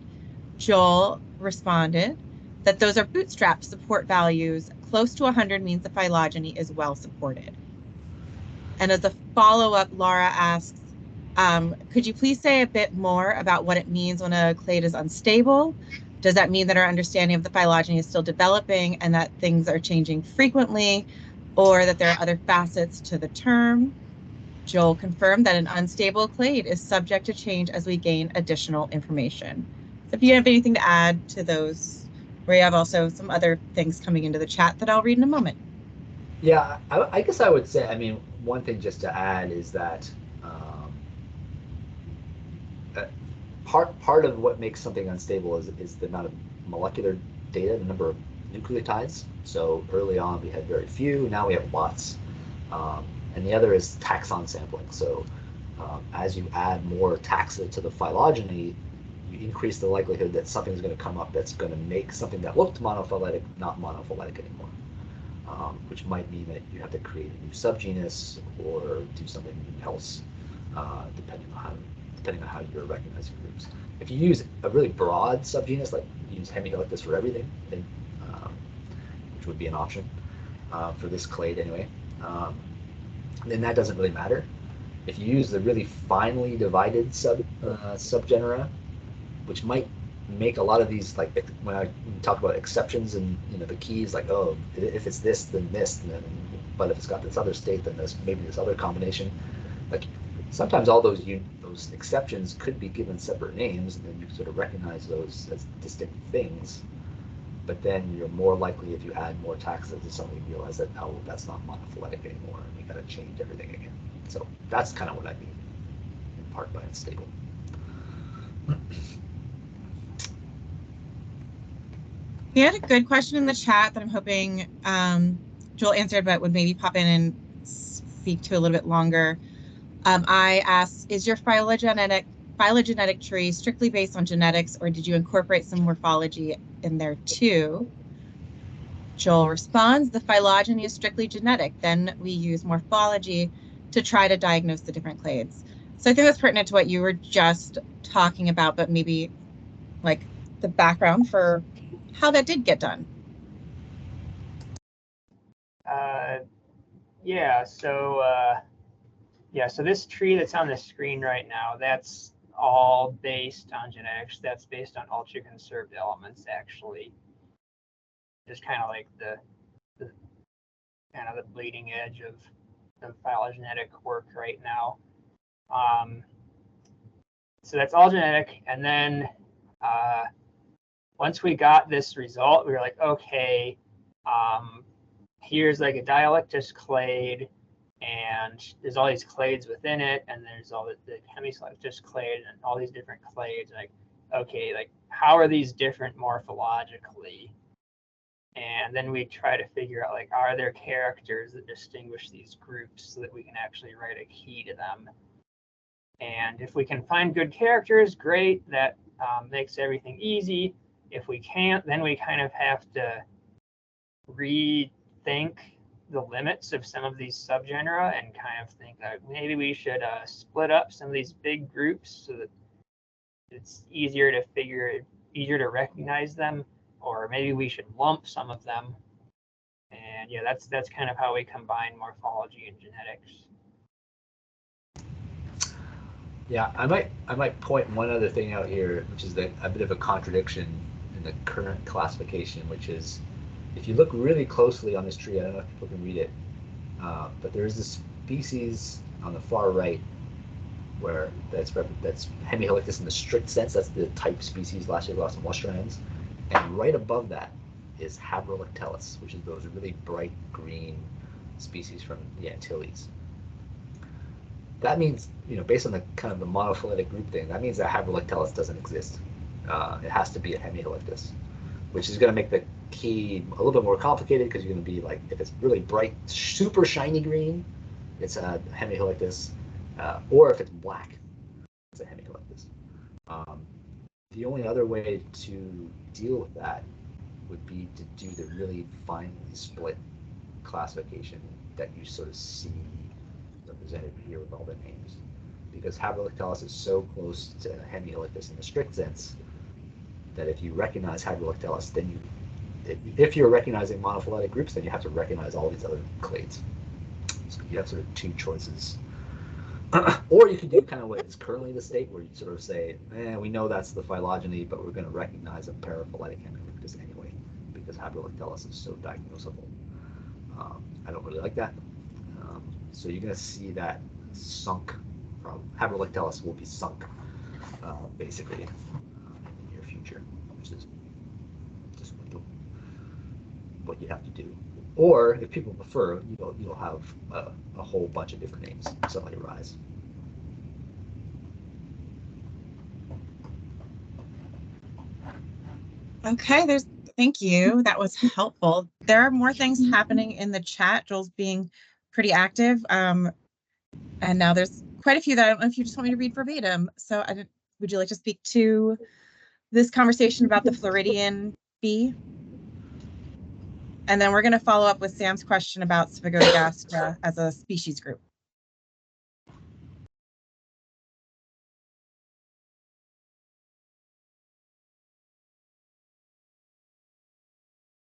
Joel responded that those are bootstrap support values. Close to 100 means the phylogeny is well supported. And as a follow-up, Laura asks, could you please say a bit more about what it means when a clade is unstable? Does that mean that our understanding of the phylogeny is still developing and that things are changing frequently, or that there are other facets to the term? Joel confirmed that an unstable clade is subject to change as we gain additional information. So if you have anything to add to those, we have also some other things coming into the chat that I'll read in a moment. Yeah, I guess I would say, I mean, one thing just to add is that part of what makes something unstable is the amount of molecular data, the number of nucleotides. So early on we had very few, now we have lots. And the other is taxon sampling. So as you add more taxa to the phylogeny, you increase the likelihood that something's going to come up that's going to make something that looked monophyletic not monophyletic anymore. Which might mean that you have to create a new subgenus or do something else, depending on how you're recognizing groups. If you use a really broad subgenus, like you use Hemihalictus for everything, then, which would be an option for this clade anyway, then that doesn't really matter. If you use the really finely divided subgenera, which might make a lot of these, like when I talk about exceptions and the keys, like, oh, if it's this, then this, and then, but if it's got this other state, then there's maybe this other combination. Like sometimes all those exceptions could be given separate names, and then you sort of recognize those as distinct things. But then you're more likely, if you add more taxa to something, you realize that, oh, that's not monophyletic anymore, and you got to change everything again. So that's kind of what I mean, in part by unstable. We had a good question in the chat that I'm hoping Joel answered, but would maybe pop in and speak to a little bit longer. I asked, is your phylogenetic tree strictly based on genetics, or did you incorporate some morphology in there too? Joel responds, the phylogeny is strictly genetic. Then we use morphology to try to diagnose the different clades. So I think that's pertinent to what you were just talking about, but maybe like the background for how that did get done. So this tree that's on the screen right now, that's all based on genetics. That's based on ultra conserved elements, actually. Just kind of like the bleeding edge of the phylogenetic work right now. So that's all genetic, and then once we got this result, we were like, okay, here's like a Dialictus clade, and there's all these clades within it, and there's all the Hemihalictus clade and all these different clades. Like, okay, like how are these different morphologically? And then we try to figure out, like, are there characters that distinguish these groups so that we can actually write a key to them? And if we can find good characters, great, that makes everything easy. If we can't, then we kind of have to rethink the limits of some of these subgenera and kind of think that maybe we should split up some of these big groups so that it's easier to recognize them, or maybe we should lump some of them. And yeah, that's kind of how we combine morphology and genetics. Yeah, I might point one other thing out here, which is a bit of a contradiction in the current classification, which is if you look really closely on this tree, I don't know if people can read it, but there is this species on the far right where that's Hemihalictus in the strict sense. That's the type species Lasioglossum lustrans, and right above that is Evylaeus, which is those really bright green species from the Antilles. That means, based on the kind of the monophyletic group thing, that means that Evylaeus doesn't exist. It has to be a Hemihalictus, which is going to make the key a little bit more complicated, because you're going to be like, if it's really bright, super shiny green, it's a Hemihalictus. or if it's black, it's a Hemihalictus. The only other way to deal with that would be to do the really finely split classification that you sort of see represented here with all the names. Because Hemihalictus is so close to Hemihalictus in the strict sense that if you recognize Hemihalictus, then if you're recognizing monophyletic groups, then you have to recognize all these other clades. So you have sort of two choices. Or you could do kind of what is currently the state, where you sort of say, we know that's the phylogeny, but we're going to recognize a paraphyletic Hemihalictus anyway, because Hemihalictus is so diagnosable. I don't really like that. So you're going to see that sunk, Hemihalictus will be sunk, basically, in the near future, which is just what you have to do. Or, if people prefer, you'll have a whole bunch of different names suddenly arise. Okay, thank you. That was helpful. There are more things happening in the chat. Joel's being pretty active. And now there's quite a few that I don't know if you just want me to read verbatim. So would you like to speak to this conversation about the Floridian bee? And then we're going to follow up with Sam's question about Sphecodogastra as a species group.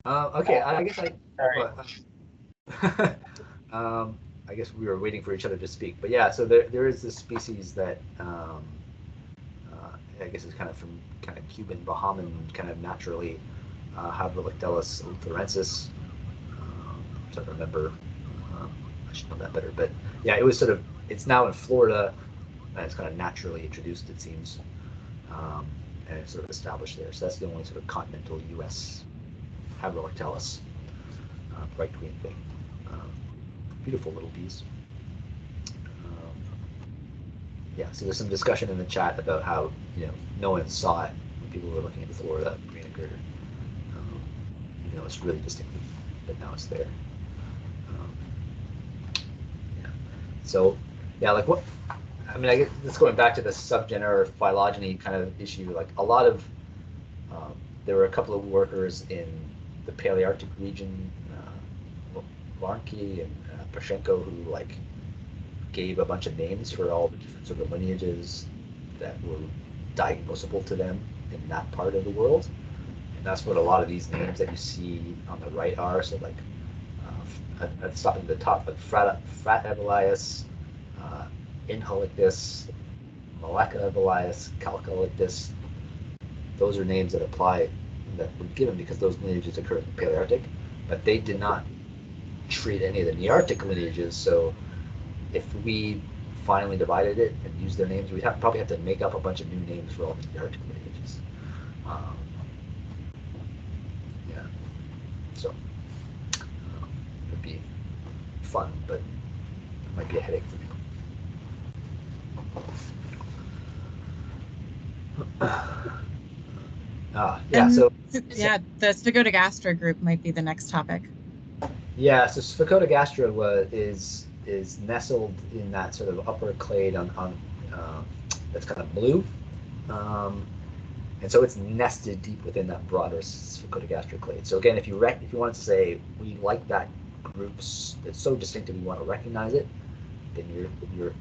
Okay, I guess Sorry. I guess we were waiting for each other to speak, but yeah. So there is this species that I guess is kind of from kind of Cuban Bahamian, kind of naturally Hemihalictus otherensis. I'm trying to remember. I should know that better, but yeah, it was sort of. It's now in Florida, and it's kind of naturally introduced, it seems, and it's sort of established there. So that's the only sort of continental U.S. Hemihalictus bright queen thing. Beautiful little bees. Yeah, so there's some discussion in the chat about how no one saw it when people were looking at Florida green and girder. It's really distinctive, but now it's there. Yeah. So yeah, like what? I mean, I guess this going back to the subgenera or phylogeny kind of issue. Like a lot of there were a couple of workers in the Palearctic region, Warnke and Pashenko, who like gave a bunch of names for all the different sort of lineages that were diagnosable to them in that part of the world. And that's what a lot of these names that you see on the right are. So like I'd stop at the top, but Frat Evylaeus, Inhalictus, Maleka Evylaeus, Calcalictus. Those are names that apply, that were given because those lineages occur in the Palearctic, but they did not treat any of the Nearctic lineages. So if we finally divided it and used their names, we'd probably have to make up a bunch of new names for all the Nearctic lineages. Yeah, so it'd be fun, but it might be a headache for people. Yeah, so yeah, the Sphecodogastra group might be the next topic. Yeah, so Sphecodogastra is nestled in that sort of upper clade on that's kind of blue, and so it's nested deep within that broader Sphecodogastra clade. So again, if you wanted to say we like that group, it's so distinctive we want to recognize it, then you're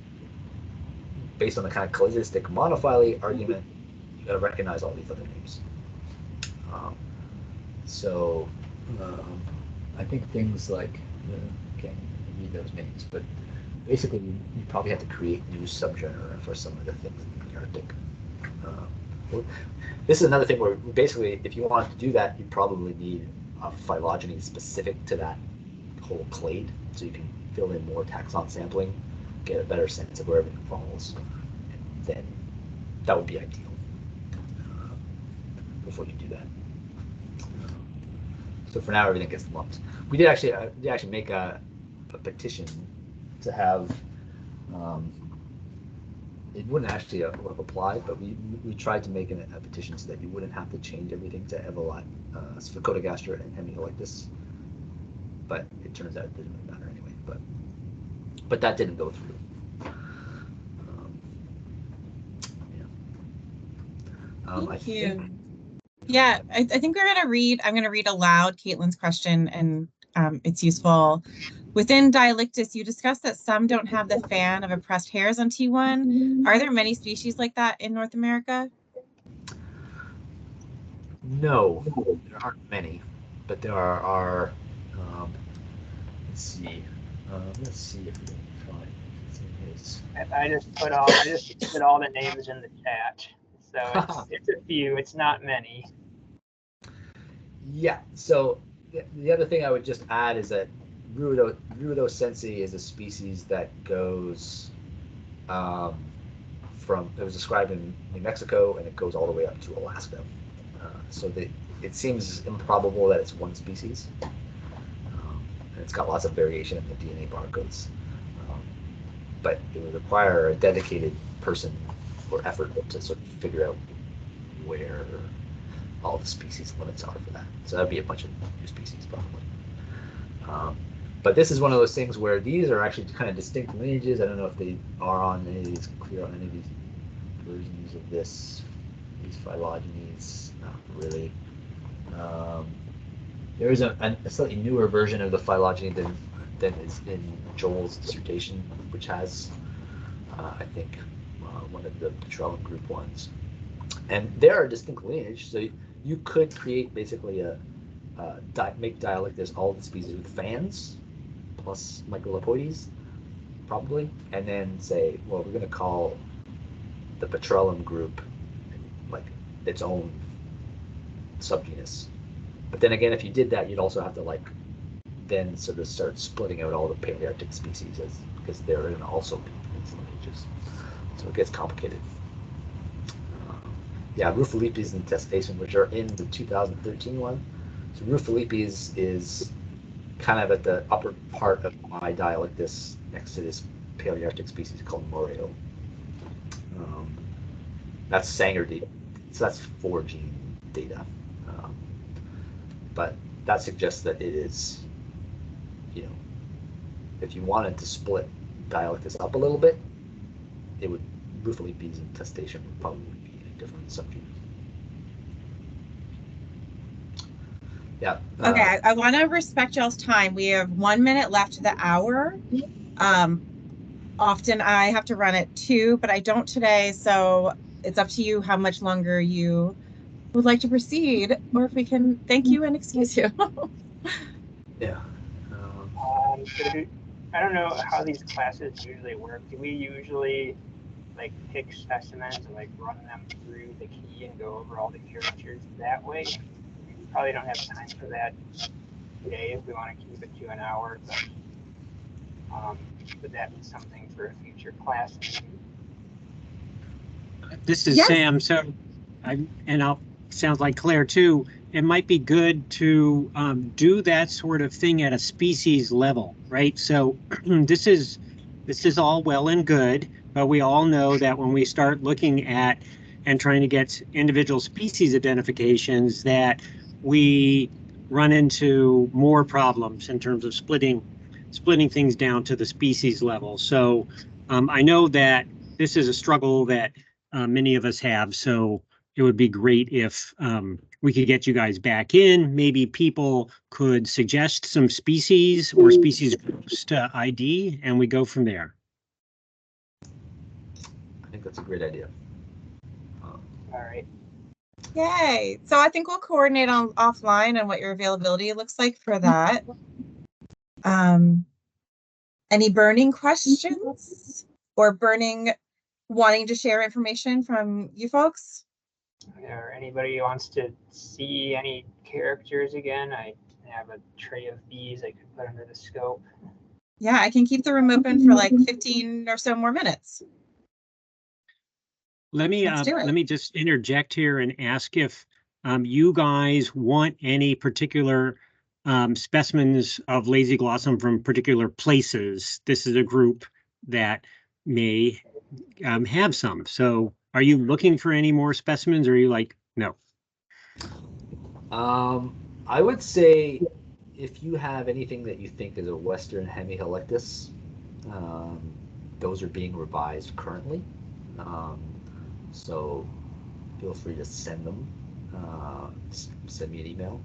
based on the kind of cladistic monophily argument, you got to recognize all these other names. I think things like, can't read those names, but basically you probably have to create new subgenera for some of the things in the Arctic. This is another thing where basically, if you wanted to do that, you probably need a phylogeny specific to that whole clade, so you can fill in more taxon sampling, get a better sense of where everything falls, and then that would be ideal before you do that. So for now, everything gets lumped. We did actually make a petition to have. It wouldn't actually have applied, but we tried to make a petition so that you wouldn't have to change everything to Evylaeus, Sphecodogastra, and Hemihalictus. But it turns out it didn't really matter anyway. But that didn't go through. I think. Yeah, I think we're gonna read. I'm gonna read aloud Caitlin's question, and it's useful. Within Dialictus, you discussed that some don't have the fan of oppressed hairs on T1. Are there many species like that in North America? No, there aren't many, but there are let's see. Let's see if we can find his. I just put all the names in the chat, so it's a few. It's not many. Yeah. So the other thing I would just add is that Ruidosensi is a species that goes from, it was described in New Mexico and it goes all the way up to Alaska. So it seems improbable that it's one species. And it's got lots of variation in the DNA barcodes. But it would require a dedicated person or effort to sort of figure out where all the species limits are for that. So that'd be a bunch of new species probably. But this is one of those things where these are actually kind of distinct lineages. I don't know if they are on any of these, clear on any of these versions of these phylogenies. Not really. There is a slightly newer version of the phylogeny than is in Joel's dissertation, which has, I think, one of the Petroleum group ones. And they're a distinct lineage, so you could create basically make Dialictus all the species with fans, plus Microlipoides, probably, and then say, well, we're going to call the Petroleum group like its own subgenus. But then again, if you did that, you'd also have to then sort of start splitting out all the Palearctic species because they're going to also be in these lineages. So it gets complicated. Yeah, Rufilepes and Testation, which are in the 2013 one. So Rufilepes is kind of at the upper part of my Dialictus next to this Palearctic species called Moreo. That's Sanger data, so that's 4 gene data. But that suggests that it is, if you wanted to split Dialictus up a little bit, Rufilepes and Testation would probably be in a different subgenus. Yeah. Okay, I want to respect y'all's time. We have 1 minute left to the hour. Often I have to run at 2, but I don't today, so it's up to you how much longer you would like to proceed, or if we can thank you and excuse you. Yeah. I don't know how these classes usually work. Do we usually pick specimens and run them through the key and go over all the characters that way? We probably don't have time for that today if we want to keep it to an hour, but would that be something for a future class? This is Sam. So, sounds like Claire too. It might be good to do that sort of thing at a species level, right? So this is all well and good, but we all know that when we start looking at and trying to get individual species identifications, that we run into more problems in terms of splitting things down to the species level. So I know that this is a struggle that many of us have. So it would be great if we could get you guys back in. Maybe people could suggest some species or species groups to ID, and we go from there. I think that's a great idea. All right. Yay. So I think we'll coordinate on offline on what your availability looks like for that. Any burning questions or wanting to share information from you folks? Or anybody who wants to see any characters again, I have a tray of these I could put under the scope. Yeah, I can keep the room open for 15 or so more minutes. Let me just interject here and ask if you guys want any particular specimens of Lasioglossum from particular places. This is a group that may have some. So are you looking for any more specimens, or are you no? I would say if you have anything that you think is a Western Hemihalictus, those are being revised currently. So feel free to send them. Send me an email.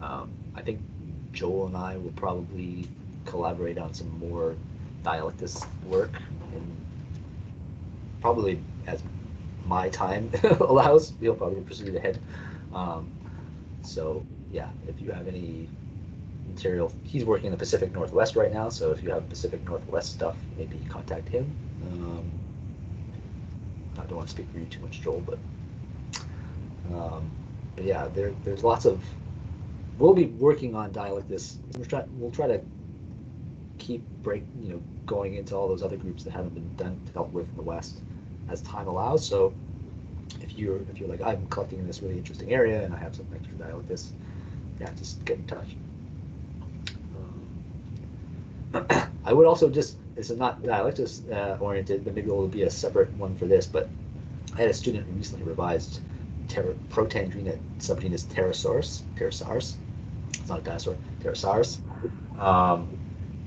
I think Joel and I will probably collaborate on some more Dialictus work, and probably as my time allows, we'll probably proceed ahead. So yeah, if you have any material, he's working in the Pacific Northwest right now, so if you have Pacific Northwest stuff, maybe contact him. I don't want to speak for you too much, Joel, but yeah, there's lots of. We'll be working on Dialictus. We'll try to keep going into all those other groups that haven't been dealt with in the West as time allows. So if you're like, I'm collecting in this really interesting area and I have some extra Dialictus, yeah, just get in touch. I would also this is not Dialictus oriented, but maybe it will be a separate one for this, but I had a student who recently revised Protandrena subgenus Pterosaurus. It's not a dinosaur, Pterosaurus.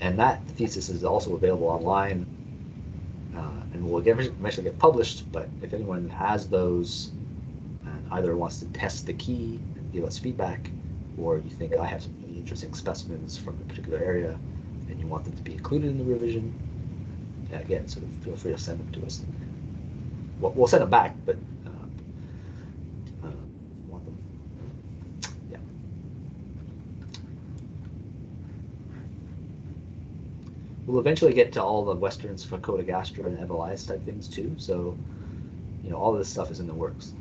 And that thesis is also available online, and will eventually get published. But if anyone has those and either wants to test the key and give us feedback, or you think I have some really interesting specimens from a particular area and you want them to be included in the revision, again, sort of feel free to send them to us. We'll send them back, but want them, yeah. We'll eventually get to all the Western Sphecodogastra and Evylaeus type things too. So, all this stuff is in the works,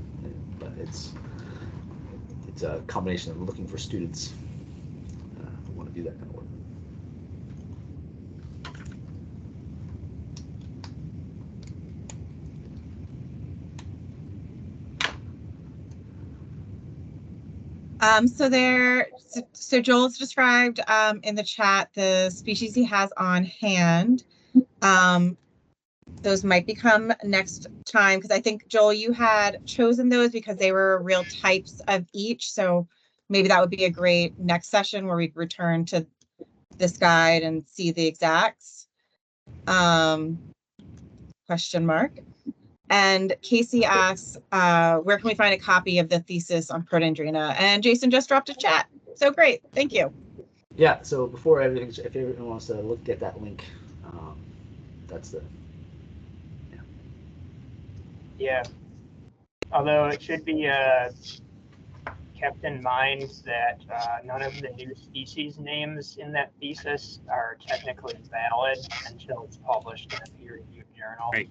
but it's a combination of looking for students who want to do that kind of work. So Joel's described in the chat the species he has on hand. Those might become next time, because I think, Joel, you had chosen those because they were real types of each. So maybe that would be a great next session where we return to this guide and see the exacts. Question mark. And Casey asks, where can we find a copy of the thesis on Protandrena? And Jason just dropped a chat. So great. Thank you. Yeah, so before everything, if everyone wants to look at that link, that's the, Yeah. Although it should be kept in mind that none of the new species names in that thesis are technically valid until it's published in a peer-reviewed journal. Right.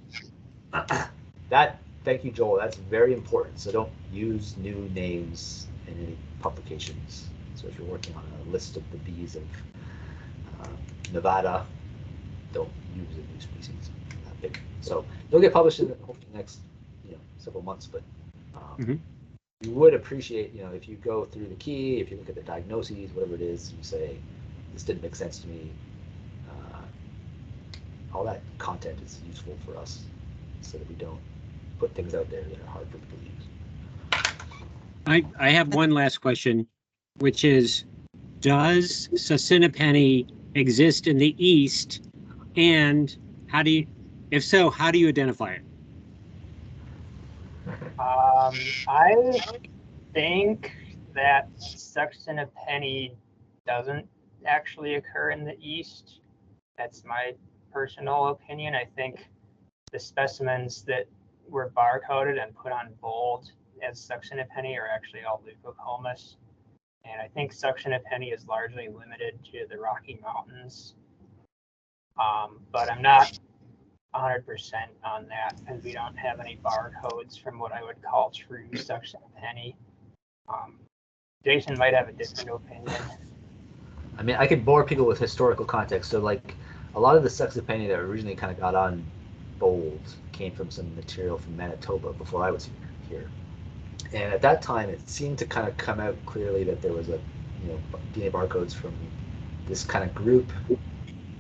Thank you, Joel. That's very important. So don't use new names in any publications. So if you're working on a list of the bees of Nevada, don't use a new species. So they'll get published in hopefully the next several months. But you would appreciate if you go through the key, if you look at the diagnoses, whatever it is, you say this didn't make sense to me. All that content is useful for us, so that we don't put things out there that are hard for people to use. I have one last question, which is, does Succinipeni exist in the East, and if so, how do you identify it? I think that Succinipeni doesn't actually occur in the East. That's my personal opinion. I think the specimens that were barcoded and put on bold as Succinipeni are actually all leucocomus. And I think Succinipeni is largely limited to the Rocky Mountains. But I'm not 100% on that, because we don't have any barcodes from what I would call true Succinipeni. Jason might have a different opinion. I mean, I could bore people with historical context. So, like, a lot of the Succinipeni that originally kind of got on bold came from some material from Manitoba before I was here. And at that time, it seemed to kind of come out clearly that there was a, DNA barcodes from this kind of group,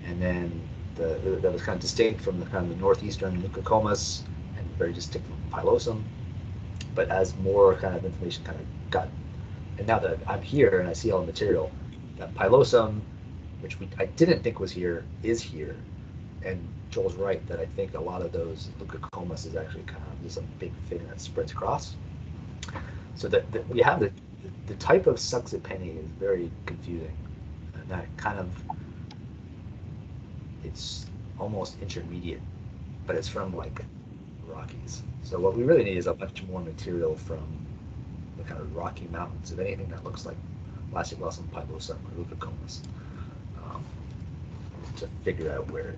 and then that was kind of distinct from the kind of the northeastern leucocomus and very distinct from Pilosum. But as more kind of information kind of got, and now that I'm here and I see all the material, that Pilosum, which I didn't think was here, is here, and Joel's right that I think a lot of those leucocomas is actually kind of just a big thing that spreads across. So that we have the type of Suxipeni is very confusing, and that kind of, it's almost intermediate, but it's from like Rockies. So what we really need is a bunch more material from the kind of Rocky Mountains of anything that looks like Lasioglossum, pilosum, or leucocomas, to figure out where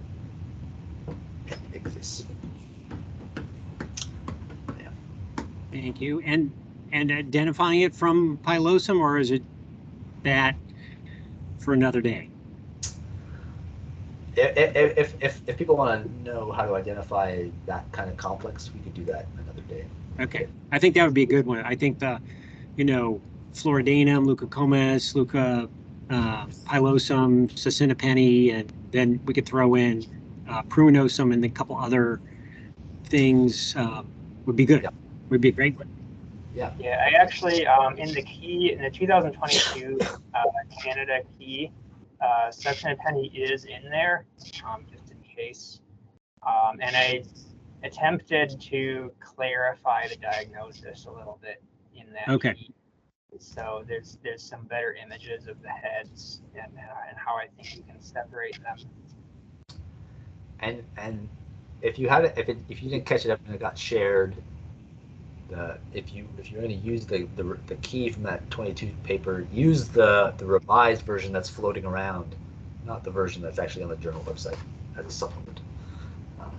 it exists. Yeah. Thank you. And identifying it from pilosum, or is it that for another day? If people want to know how to identify that kind of complex, we could do that another day. Okay, I think that would be a good one. I think the, Floridanum, leucocomas, pilosum, Succinipeni, and then we could throw in pruinosum and a couple other things would be good. Yeah. Would be a great one. Yeah. Yeah, I actually in the 2022 Canada key, Succinipeni is in there, just in case. And I attempted to clarify the diagnosis a little bit in that key. So there's some better images of the heads and how I think you can separate them. And if you had it, if you didn't catch it up and it got shared, if you're going to use the key from that 22 paper, use the revised version that's floating around, not the version that's actually on the journal website as a supplement,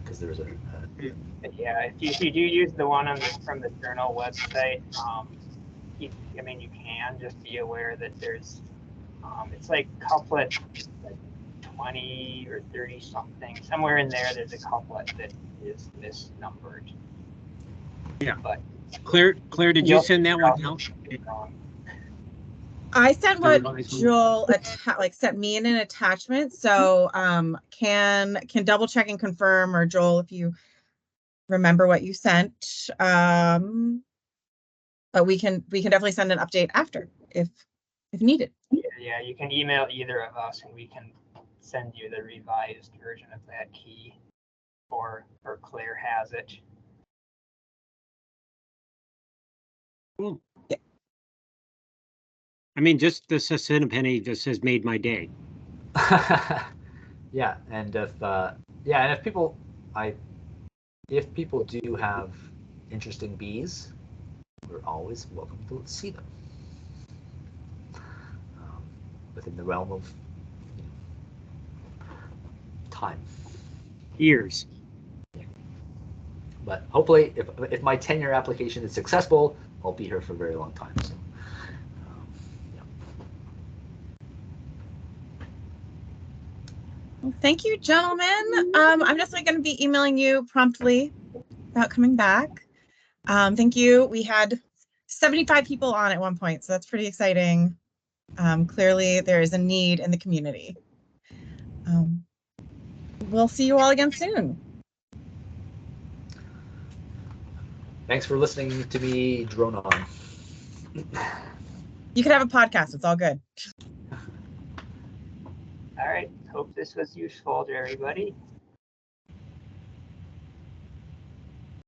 because there's a yeah, if you do use the one from the journal website, you can just be aware that there's it's like couplet 20 or 30 something, somewhere in there. There's a couplet that is misnumbered. Yeah. But Claire, did you send that one out? I sent what Joel sent me in an attachment, so can double check and confirm, or Joel, if you remember what you sent, but we can definitely send an update after if needed. Yeah, you can email either of us and we can send you the revised version of that key, or Claire has it. Cool. Yeah. I mean, just the Succinipeni just has made my day. Yeah, and if people do have interesting bees, we're always welcome to see them within the realm of time. Years. But hopefully, if my 10-year application is successful, I'll be here for a very long time. So, yeah. Well, thank you, gentlemen. I'm definitely going to be emailing you promptly about coming back. Thank you. We had 75 people on at one point, so that's pretty exciting. Clearly, there is a need in the community. We'll see you all again soon. Thanks for listening to me drone on. You could have a podcast. It's all good. All right. Hope this was useful to everybody.